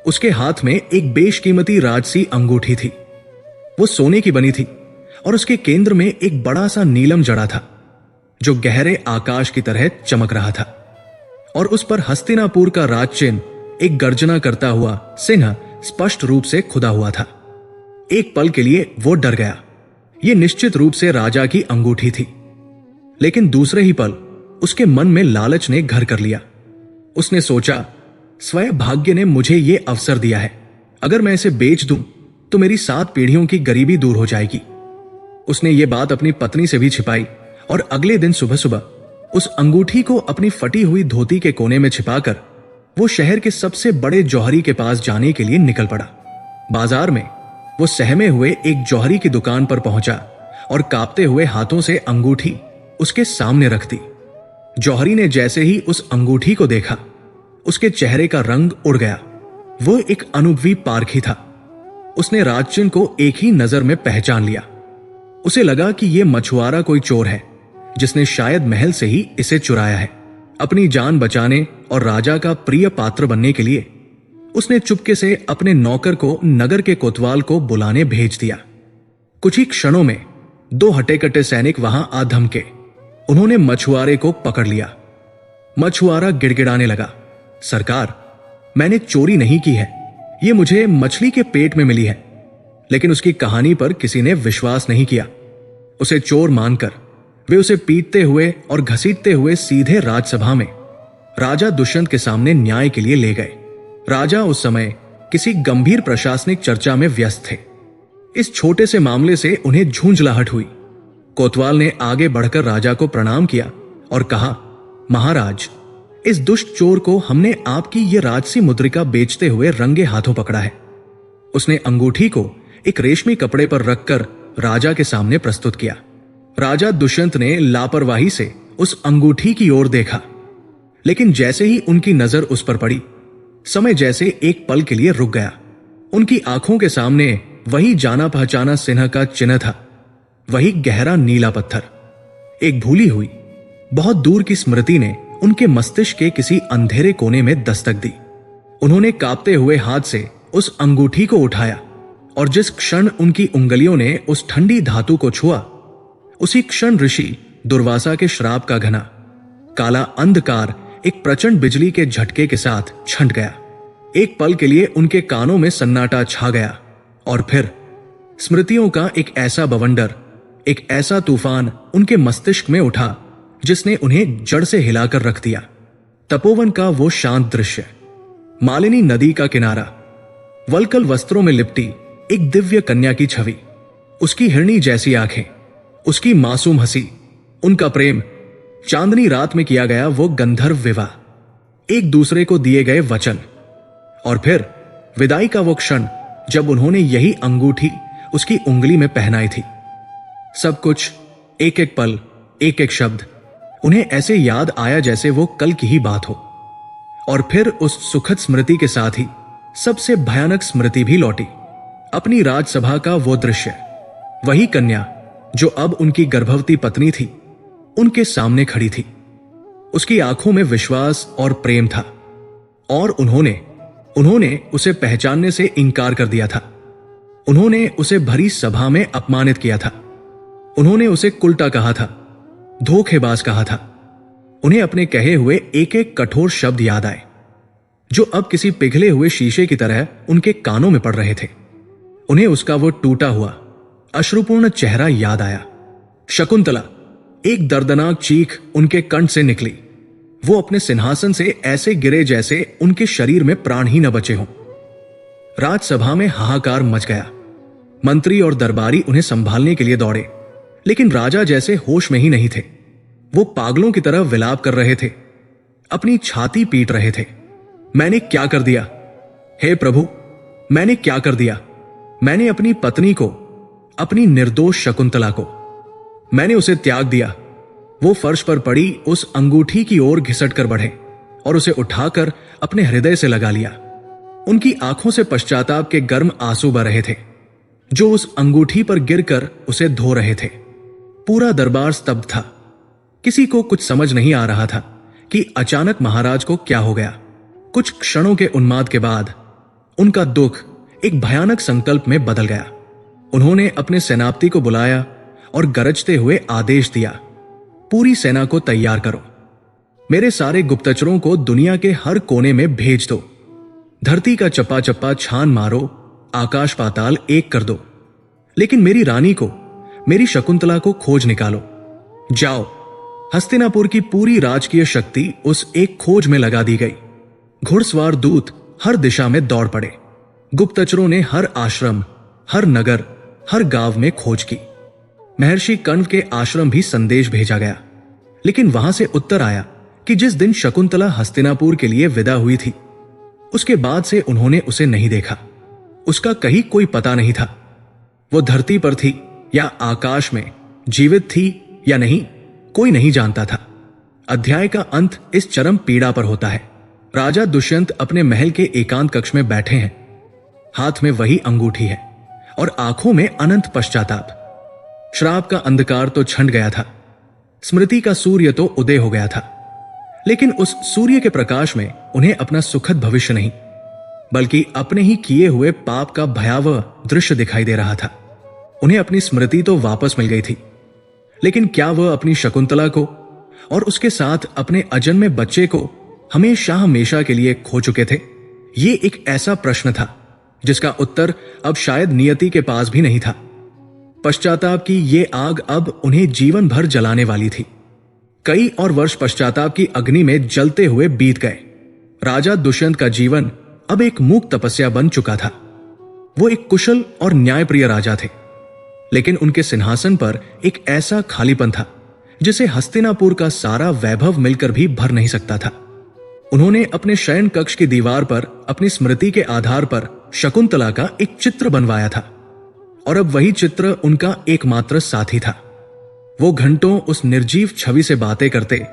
उसके हाथ में एक बेशकीमती राजसी अंगूठी थी। वो सोने की बनी थी और उसके केंद्र में एक बड़ा सा नीलम जड़ा था, जो गहरे आकाश की तरह चमक रहा था, और उस पर हस्तिनापुर का राज चिन्ह एक गर्जना करता हुआ सिंह स्पष्ट रूप से खुदा हुआ था। एक पल के लिए वो डर गया। ये निश्चित रूप से राजा की अंगूठी थी, लेकिन दूसरे ही पल उसके मन में लालच ने घर कर लिया। उसने सोचा, स्वयं भाग्य ने मुझे ये अवसर दिया है, अगर मैं इसे बेच दूं तो मेरी 7 पीढ़ियों की गरीबी दूर हो जाएगी। उसने ये बात अपनी पत्नी से भी छिपाई और अगले दिन सुबह सुबह उस अंगूठी को अपनी फटी हुई धोती के कोने में छिपाकर वो शहर के सबसे बड़े जौहरी के पास जाने के लिए निकल पड़ा। बाजार में वो सहमे हुए एक जौहरी की दुकान पर पहुंचा और कांपते हुए हाथों से अंगूठी उसके सामने रख दी। जौहरी ने जैसे ही उस अंगूठी को देखा, उसके चेहरे का रंग उड़ गया। वो एक अनुभवी पारखी था। उसने राजचिन्ह को एक ही नजर में पहचान लिया। उसे लगा कि यह मछुआरा कोई चोर है, जिसने शायद महल से ही इसे चुराया है। अपनी जान बचाने और राजा का प्रिय पात्र बनने के लिए उसने चुपके से अपने नौकर को नगर के कोतवाल को बुलाने भेज दिया। कुछ ही क्षणों में 2 हटे-कटे सैनिक वहां आ धमके। उन्होंने मछुआरे को पकड़ लिया। मछुआरा गिड़गिड़ाने लगा, सरकार, मैंने चोरी नहीं की है, ये मुझे मछली के पेट में मिली है। लेकिन उसकी कहानी पर किसी ने विश्वास नहीं किया। उसे चोर मानकर वे उसे पीटते हुए और घसीटते हुए सीधे राजसभा में राजा दुष्यंत के सामने न्याय के लिए ले गए। राजा उस समय किसी गंभीर प्रशासनिक चर्चा में व्यस्त थे। इस छोटे से मामले से उन्हें झूंझलाहट हुई। कोतवाल ने आगे बढ़कर राजा को प्रणाम किया और कहा, महाराज, इस दुष्ट चोर को हमने आपकी ये राजसी मुद्रिका बेचते हुए रंगे हाथों पकड़ा है। उसने अंगूठी को एक रेशमी कपड़े पर रखकर राजा के सामने प्रस्तुत किया। राजा दुष्यंत ने लापरवाही से उस अंगूठी की ओर देखा, लेकिन जैसे ही उनकी नजर उस पर पड़ी, समय जैसे एक पल के लिए रुक गया। उनकी आंखों के सामने वही जाना पहचाना सिन्हा का चिन्ह था, वही गहरा नीला पत्थर। एक भूली हुई बहुत दूर की स्मृति ने उनके मस्तिष्क के किसी अंधेरे कोने में दस्तक दी। उन्होंने कांपते हुए हाथ से उस अंगूठी को उठाया और जिस क्षण उनकी उंगलियों ने उस ठंडी धातु को छुआ, उसी क्षण ऋषि दुर्वासा के श्राप का घना काला अंधकार एक प्रचंड बिजली के झटके के साथ छंट गया। एक पल के लिए उनके कानों में सन्नाटा छा गया और फिर स्मृतियों का एक ऐसा बवंडर, एक ऐसा तूफान उनके मस्तिष्क में उठा जिसने उन्हें जड़ से हिलाकर रख दिया। तपोवन का वो शांत दृश्य, मालिनी नदी का किनारा, वल्कल वस्त्रों में लिपटी एक दिव्य कन्या की छवि, उसकी हिरणी जैसी आंखें, उसकी मासूम हंसी, उनका प्रेम, चांदनी रात में किया गया वो गंधर्व विवाह, एक दूसरे को दिए गए वचन, और फिर विदाई का वो क्षण जब उन्होंने यही अंगूठी उसकी उंगली में पहनाई थी। सब कुछ, एक एक पल, एक एक शब्द उन्हें ऐसे याद आया जैसे वो कल की ही बात हो। और फिर उस सुखद स्मृति के साथ ही सबसे भयानक स्मृति भी लौटी। अपनी राजसभा का वो दृश्य, वही कन्या जो अब उनकी गर्भवती पत्नी थी, उनके सामने खड़ी थी। उसकी आंखों में विश्वास और प्रेम था, और उन्होंने उसे पहचानने से इनकार कर दिया था। उन्होंने उसे भरी सभा में अपमानित किया था। उन्होंने उसे कुलटा कहा था, धोखेबाज कहा था। उन्हें अपने कहे हुए एक एक कठोर शब्द याद आए, जो अब किसी पिघले हुए शीशे की तरह उनके कानों में पड़ रहे थे। उन्हें उसका वो टूटा हुआ अश्रुपूर्ण चेहरा याद आया। शकुंतला, एक दर्दनाक चीख उनके कंठ से निकली। वो अपने सिंहासन से ऐसे गिरे जैसे उनके शरीर में प्राण ही न बचे हों। राजसभा में हाहाकार मच गया। मंत्री और दरबारी उन्हें संभालने के लिए दौड़े, लेकिन राजा जैसे होश में ही नहीं थे। वो पागलों की तरह विलाप कर रहे थे, अपनी छाती पीट रहे थे। मैंने क्या कर दिया? हे प्रभु, मैंने क्या कर दिया? मैंने अपनी पत्नी को, अपनी निर्दोष शकुंतला को, मैंने उसे त्याग दिया। वो फर्श पर पड़ी उस अंगूठी की ओर घिसट कर बढ़े और उसे उठाकर अपने हृदय से लगा लिया। उनकी आंखों से पश्चाताप के गर्म आंसू बह रहे थे, जो उस अंगूठी पर गिरकर उसे धो रहे थे। पूरा दरबार स्तब्ध था। किसी को कुछ समझ नहीं आ रहा था कि अचानक महाराज को क्या हो गया। कुछ क्षणों के उन्माद के बाद उनका दुख एक भयानक संकल्प में बदल गया। उन्होंने अपने सेनापति को बुलाया और गरजते हुए आदेश दिया, पूरी सेना को तैयार करो। मेरे सारे गुप्तचरों को दुनिया के हर कोने में भेज दो। धरती का चप्पा चप्पा छान मारो, आकाश पाताल एक कर दो, लेकिन मेरी रानी को, मेरी शकुंतला को खोज निकालो। जाओ। हस्तिनापुर की पूरी राजकीय शक्ति उस एक खोज में लगा दी गई। घुड़सवार दूत हर दिशा में दौड़ पड़े। गुप्तचरों ने हर आश्रम, हर नगर, हर गांव में खोज की। महर्षि कण्व के आश्रम भी संदेश भेजा गया, लेकिन वहां से उत्तर आया कि जिस दिन शकुंतला हस्तिनापुर के लिए विदा हुई थी, उसके बाद से उन्होंने उसे नहीं देखा। उसका कहीं कोई पता नहीं था। वो धरती पर थी या आकाश में, जीवित थी या नहीं, कोई नहीं जानता था। अध्याय का अंत इस चरम पीड़ा पर होता है। राजा दुष्यंत अपने महल के एकांत कक्ष में बैठे हैं। हाथ में वही अंगूठी है और आंखों में अनंत पश्चाताप। श्राप का अंधकार तो छंट गया था, स्मृति का सूर्य तो उदय हो गया था, लेकिन उस सूर्य के प्रकाश में उन्हें अपना सुखद भविष्य नहीं, बल्कि अपने ही किए हुए पाप का भयावह दृश्य दिखाई दे रहा था। उन्हें अपनी स्मृति तो वापस मिल गई थी, लेकिन क्या वह अपनी शकुंतला को और उसके साथ अपने अजन्मे बच्चे को हमेशा हमेशा के लिए खो चुके थे? ये एक ऐसा प्रश्न था जिसका उत्तर अब शायद नियति के पास भी नहीं था। पश्चाताप की ये आग अब उन्हें जीवन भर जलाने वाली थी। कई और वर्ष पश्चाताप की अग्नि में जलते हुए बीत गए। राजा दुष्यंत का जीवन अब एक मूक तपस्या बन चुका था। वो एक कुशल और न्यायप्रिय राजा थे, लेकिन उनके सिंहासन पर एक ऐसा खालीपन था जिसे हस्तिनापुर का सारा वैभव मिलकर भी भर नहीं सकता था। उन्होंने अपने शयन कक्ष की दीवार पर अपनी स्मृति के आधार पर शकुंतला का एक चित्र बनवाया था, और अब वही चित्र उनका एकमात्र साथी था। वो घंटों उस निर्जीव छवि से बातें करते,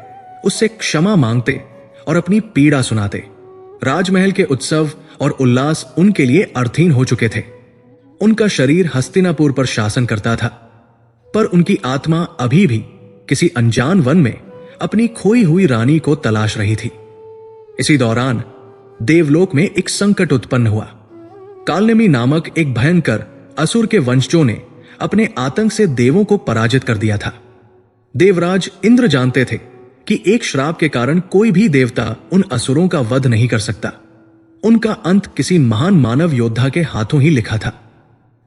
उससे क्षमा मांगते और अपनी पीड़ा सुनाते। राजमहल के उत्सव और उल्लास उनके लिए अर्थहीन हो चुके थे। उनका शरीर हस्तिनापुर पर शासन करता था, पर उनकी आत्मा अभी भी किसी अनजान वन में अपनी खोई हुई रानी को तलाश रही थी। इसी दौरान देवलोक में एक संकट उत्पन्न हुआ। कालनेमी नामक एक भयंकर असुर के वंशजों ने अपने आतंक से देवों को पराजित कर दिया था। देवराज इंद्र जानते थे कि एक श्राप के कारण कोई भी देवता उन असुरों का वध नहीं कर सकता। उनका अंत किसी महान मानव योद्धा के हाथों ही लिखा था।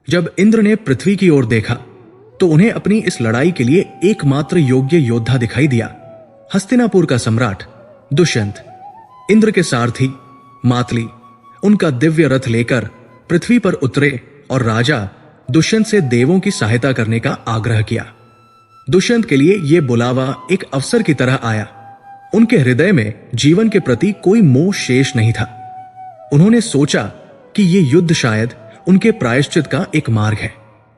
जब इंद्र ने पृथ्वी की ओर देखा तो उन्हें अपनी इस लड़ाई के लिए एकमात्र योग्य योद्धा दिखाई दिया, हस्तिनापुर का सम्राट दुष्यंत। इंद्र के सारथी मातली उनका दिव्य रथ लेकर पृथ्वी पर उतरे और राजा दुष्यंत से देवों की सहायता करने का आग्रह किया। दुष्यंत के लिए यह बुलावा एक अवसर की तरह आया। उनके हृदय में जीवन के प्रति कोई मोह शेष नहीं था। उन्होंने सोचा कि यह युद्ध शायद उनके प्रायश्चित का एक मार्ग है।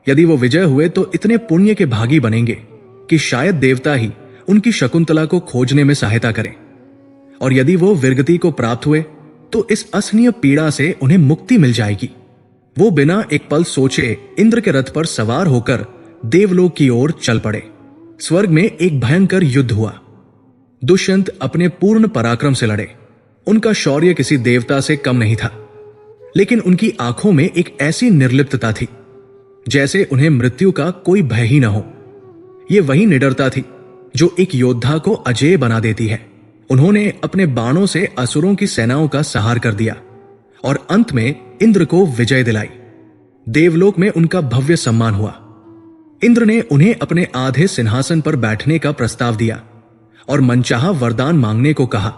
यदि वो विजय हुए तो इतने पुण्य के भागी बनेंगे कि शायद देवता ही उनकी शकुंतला को खोजने में सहायता करें, और यदि वो वीरगति को प्राप्त हुए तो इस असहनीय पीड़ा से उन्हें मुक्ति मिल जाएगी। वो बिना एक पल सोचे इंद्र के रथ पर सवार होकर देवलोक की ओर चल पड़े। स्वर्ग में एक भयंकर युद्ध हुआ। दुष्यंत अपने पूर्ण पराक्रम से लड़े। उनका शौर्य किसी देवता से कम नहीं था, लेकिन उनकी आंखों में एक ऐसी निर्लिप्तता थी जैसे उन्हें मृत्यु का कोई भय ही न हो। यह वही निडरता थी जो एक योद्धा को अजेय बना देती है। उन्होंने अपने बाणों से असुरों की सेनाओं का संहार कर दिया और अंत में इंद्र को विजय दिलाई। देवलोक में उनका भव्य सम्मान हुआ। इंद्र ने उन्हें अपने आधे सिंहासन पर बैठने का प्रस्ताव दिया और मनचाहा वरदान मांगने को कहा,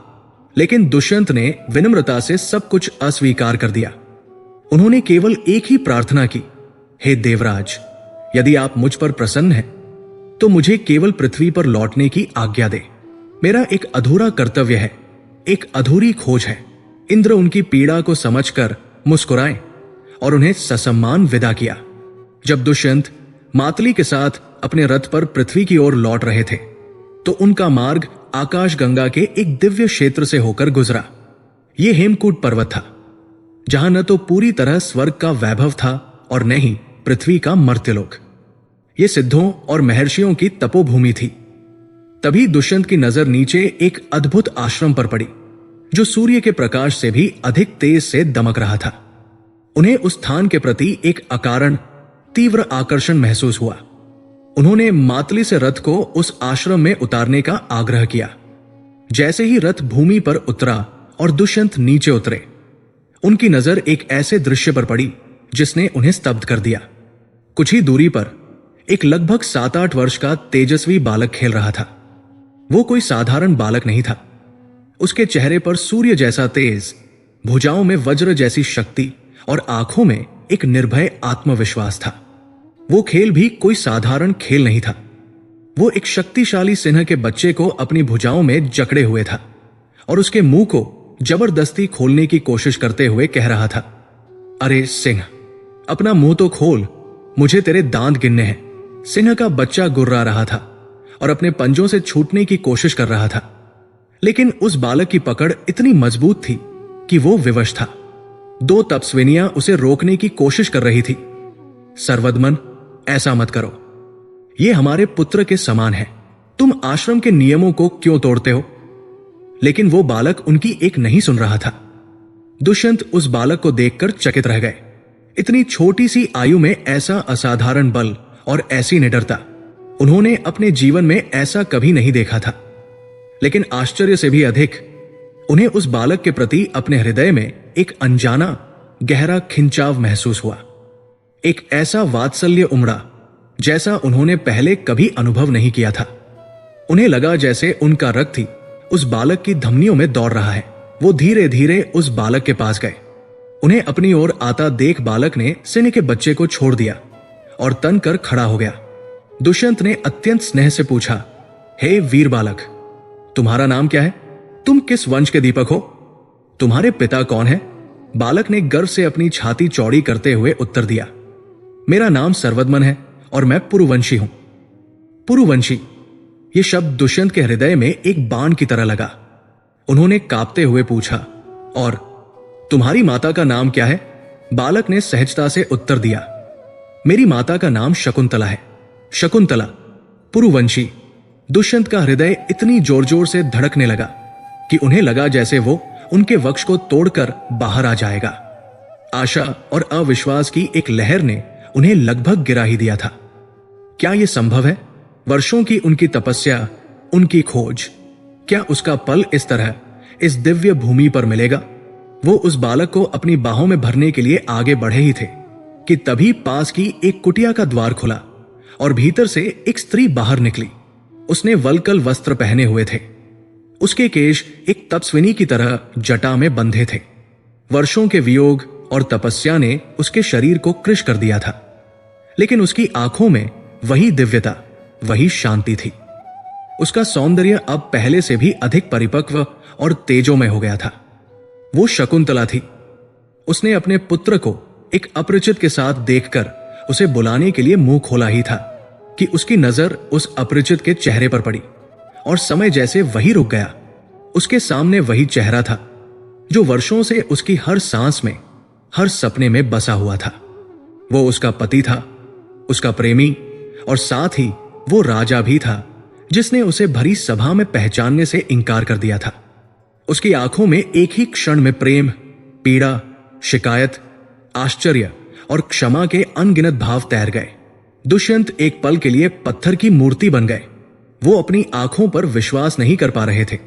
लेकिन दुष्यंत ने विनम्रता से सब कुछ अस्वीकार कर दिया। उन्होंने केवल एक ही प्रार्थना की, हे देवराज, यदि आप मुझ पर प्रसन्न हैं तो मुझे केवल पृथ्वी पर लौटने की आज्ञा दे। मेरा एक अधूरा कर्तव्य है, एक अधूरी खोज है। इंद्र उनकी पीड़ा को समझकर मुस्कुराए और उन्हें ससम्मान विदा किया। जब दुष्यंत मातली के साथ अपने रथ पर पृथ्वी की ओर लौट रहे थे तो उनका मार्ग आकाश गंगा के एक दिव्य क्षेत्र से होकर गुजरा। यह हेमकूट पर्वत था, जहां न तो पूरी तरह स्वर्ग का वैभव था और न ही पृथ्वी का मर्त्यलोक। यह सिद्धों और महर्षियों की तपोभूमि थी। तभी दुष्यंत की नजर नीचे एक अद्भुत आश्रम पर पड़ी, जो सूर्य के प्रकाश से भी अधिक तेज से दमक रहा था। उन्हें उस स्थान के प्रति एक अकारण तीव्र आकर्षण महसूस हुआ। उन्होंने मातली से रथ को उस आश्रम में उतारने का आग्रह किया। जैसे ही रथ भूमि पर उतरा और दुष्यंत नीचे उतरे, उनकी नजर एक ऐसे दृश्य पर पड़ी जिसने उन्हें स्तब्ध कर दिया। कुछ ही दूरी पर एक लगभग 7-8 वर्ष का तेजस्वी बालक खेल रहा था। वो कोई साधारण बालक नहीं था। उसके चेहरे पर सूर्य जैसा तेज, भुजाओं में वज्र जैसी शक्ति और आंखों में एक निर्भय आत्मविश्वास था। वो खेल भी कोई साधारण खेल नहीं था। वो एक शक्तिशाली सिंह के बच्चे को अपनी भुजाओं में जकड़े हुए था और उसके मुंह को जबरदस्ती खोलने की कोशिश करते हुए कह रहा था, अरे सिंह, अपना मुंह तो खोल, मुझे तेरे दांत गिनने हैं। सिंह का बच्चा गुर्रा रहा था और अपने पंजों से छूटने की कोशिश कर रहा था, लेकिन उस बालक की पकड़ इतनी मजबूत थी कि वो विवश था। 2 तपस्विनियां उसे रोकने की कोशिश कर रही थी। सर्वदमन, ऐसा मत करो, ये हमारे पुत्र के समान है। तुम आश्रम के नियमों को क्यों तोड़ते हो? लेकिन वो बालक उनकी एक नहीं सुन रहा था। दुष्यंत उस बालक को देखकर चकित रह गए। इतनी छोटी सी आयु में ऐसा असाधारण बल और ऐसी निडरता उन्होंने अपने जीवन में ऐसा कभी नहीं देखा था। लेकिन आश्चर्य से भी अधिक उन्हें उस बालक के प्रति अपने हृदय में एक अनजाना गहरा खिंचाव महसूस हुआ। एक ऐसा वात्सल्य उमड़ा जैसा उन्होंने पहले कभी अनुभव नहीं किया था। उन्हें लगा जैसे उनका रक्त ही उस बालक की धमनियों में दौड़ रहा है। वो धीरे धीरे उस बालक के पास गए। उन्हें अपनी ओर आता देख बालक ने सिने के बच्चे को छोड़ दिया और तन कर खड़ा हो गया। दुष्यंत ने अत्यंत स्नेह से पूछा, हे वीर बालक, तुम्हारा नाम क्या है? तुम किस वंश के दीपक हो? तुम्हारे पिता कौन है? बालक ने गर्व से अपनी छाती चौड़ी करते हुए उत्तर दिया, मेरा नाम सर्वदमन है और मैं पुरुवंशी हूं। पुरुवंशी, यह शब्द दुष्यंत के हृदय में एक बाण की तरह लगा। उन्होंने कांपते हुए पूछा, और तुम्हारी माता का नाम क्या है? बालक ने सहजता से उत्तर दिया, मेरी माता का नाम शकुंतला है। शकुंतला, पुरुवंशी। दुष्यंत का हृदय इतनी जोर जोर से धड़कने लगा कि उन्हें लगा जैसे वो उनके वक्ष को तोड़कर बाहर आ जाएगा। आशा और अविश्वास की एक लहर ने उन्हें लगभग गिरा ही दिया था। क्या यह संभव है? वर्षों की उनकी तपस्या, उनकी खोज, क्या उसका फल इस तरह इस दिव्य भूमि पर मिलेगा? वो उस बालक को अपनी बाहों में भरने के लिए आगे बढ़े ही थे कि तभी पास की एक कुटिया का द्वार खुला और भीतर से एक स्त्री बाहर निकली। उसने वल्कल वस्त्र पहने हुए थे। उसके केश एक तपस्विनी की तरह जटा में बंधे थे। वर्षों के वियोग और तपस्या ने उसके शरीर को कृश कर दिया था, लेकिन उसकी आंखों में वही दिव्यता, वही शांति थी। उसका सौंदर्य अब पहले से भी अधिक परिपक्व और तेजोमय हो गया था। वो शकुंतला थी। उसने अपने पुत्र को एक अपरिचित के साथ देखकर उसे बुलाने के लिए मुंह खोला ही था कि उसकी नजर उस अपरिचित के चेहरे पर पड़ी और समय जैसे वही रुक गया। उसके सामने वही चेहरा था जो वर्षों से उसकी हर सांस में, हर सपने में बसा हुआ था। वो उसका पति था, उसका प्रेमी, और साथ ही वो राजा भी था जिसने उसे भरी सभा में पहचानने से इनकार कर दिया था। उसकी आंखों में एक ही क्षण में प्रेम, पीड़ा, शिकायत, आश्चर्य और क्षमा के अनगिनत भाव तैर गए। दुष्यंत एक पल के लिए पत्थर की मूर्ति बन गए। वो अपनी आंखों पर विश्वास नहीं कर पा रहे थे।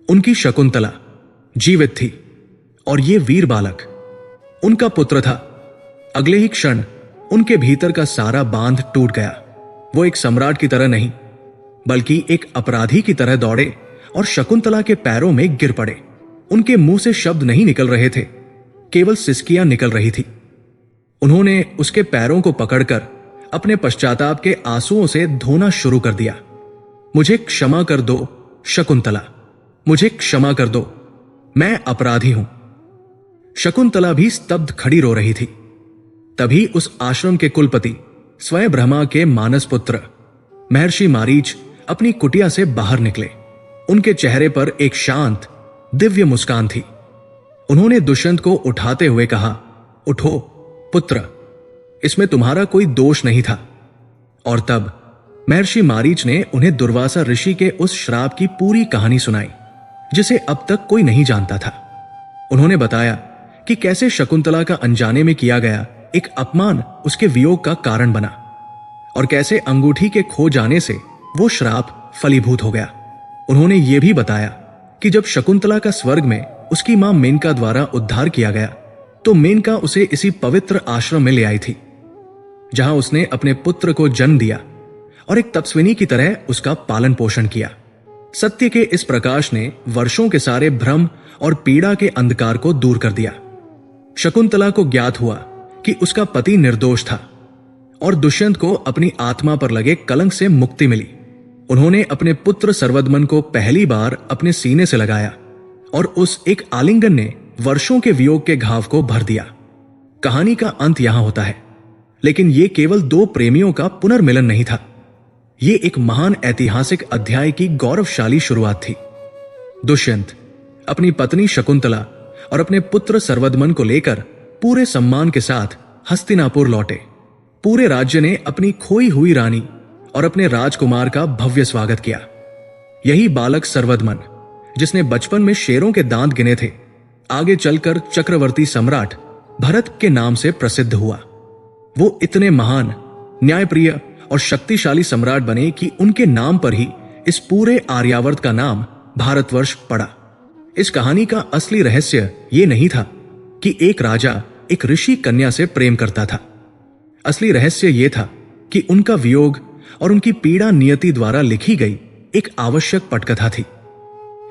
उनकी शकुंतला जीवित थी और ये वीर बालक उनका पुत्र था। अगले ही क्षण उनके भीतर का सारा बांध टूट गया। वो एक सम्राट की तरह नहीं, बल्कि एक अपराधी की तरह दौड़े और शकुंतला के पैरों में गिर पड़े। उनके मुंह से शब्द नहीं निकल रहे थे, केवल सिसकियां निकल रही थी। उन्होंने उसके पैरों को पकड़कर अपने पश्चाताप के आंसुओं से धोना शुरू कर दिया। मुझे क्षमा कर दो शकुंतला, मुझे क्षमा कर दो, मैं अपराधी हूं। शकुंतला भी स्तब्ध खड़ी रो रही थी। तभी उस आश्रम के कुलपति, स्वयं ब्रह्मा के मानस पुत्र महर्षि मारीच अपनी कुटिया से बाहर निकले। उनके चेहरे पर एक शांत, दिव्य मुस्कान थी। उन्होंने दुष्यंत को उठाते हुए कहा, उठो पुत्र, इसमें तुम्हारा कोई दोष नहीं था। और तब महर्षि मारीच ने उन्हें दुर्वासा ऋषि के उस श्राप की पूरी कहानी सुनाई जिसे अब तक कोई नहीं जानता था। उन्होंने बताया कि कैसे शकुंतला का अनजाने में किया गया एक अपमान उसके वियोग का कारण बना और कैसे अंगूठी के खो जाने से वो श्राप फलीभूत हो गया। उन्होंने ये भी बताया कि जब शकुंतला का स्वर्ग में उसकी मां मेनका द्वारा उद्धार किया गया तो मेनका उसे इसी पवित्र आश्रम में ले आई थी जहां उसने अपने पुत्र को जन्म दिया और एक तपस्विनी की तरह उसका पालन पोषण किया। सत्य के इस प्रकाश ने वर्षों के सारे भ्रम और पीड़ा के अंधकार को दूर कर दिया। शकुंतला को ज्ञात हुआ कि उसका पति निर्दोष था और दुष्यंत को अपनी आत्मा पर लगे कलंक से मुक्ति मिली। उन्होंने अपने पुत्र सर्वदमन को पहली बार अपने सीने से लगाया और उस एक आलिंगन ने वर्षों के वियोग के घाव को भर दिया। कहानी का अंत यहां होता है, लेकिन यह केवल दो प्रेमियों का पुनर्मिलन नहीं था। यह एक महान ऐतिहासिक अध्याय की गौरवशाली शुरुआत थी। दुष्यंत अपनी पत्नी शकुंतला और अपने पुत्र सर्वदमन को लेकर पूरे सम्मान के साथ हस्तिनापुर लौटे। पूरे राज्य ने अपनी खोई हुई रानी और अपने राजकुमार का भव्य स्वागत किया। यही बालक सर्वदमन, जिसने बचपन में शेरों के दांत गिने थे, आगे चलकर चक्रवर्ती सम्राट भरत के नाम से प्रसिद्ध हुआ। वो इतने महान, न्यायप्रिय और शक्तिशाली सम्राट बने कि उनके नाम पर ही इस पूरे आर्यावर्त का नाम भारतवर्ष पड़ा। इस कहानी का असली रहस्य ये नहीं था कि एक राजा एक ऋषि कन्या से प्रेम करता था। असली रहस्य यह था कि उनका वियोग और उनकी पीड़ा नियति द्वारा लिखी गई एक आवश्यक पटकथा थी।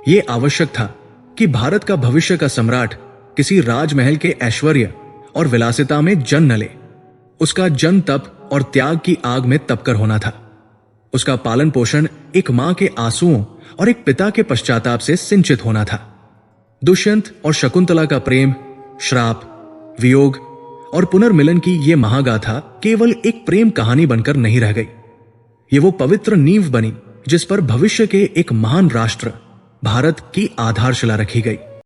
यह आवश्यक था कि भारत का भविष्य का सम्राट किसी राजमहल के ऐश्वर्य और विलासिता में जन्म न ले। उसका जन्म तप और त्याग की आग में तपकर होना था। उसका पालन पोषण एक मां के आंसुओं और एक पिता के पश्चाताप से सिंचित होना था। दुष्यंत और शकुंतला का प्रेम, श्राप, वियोग और पुनर्मिलन की यह महागाथा केवल एक प्रेम कहानी बनकर नहीं रह गई। ये वो पवित्र नींव बनी जिस पर भविष्य के एक महान राष्ट्र भारत की आधारशिला रखी गई।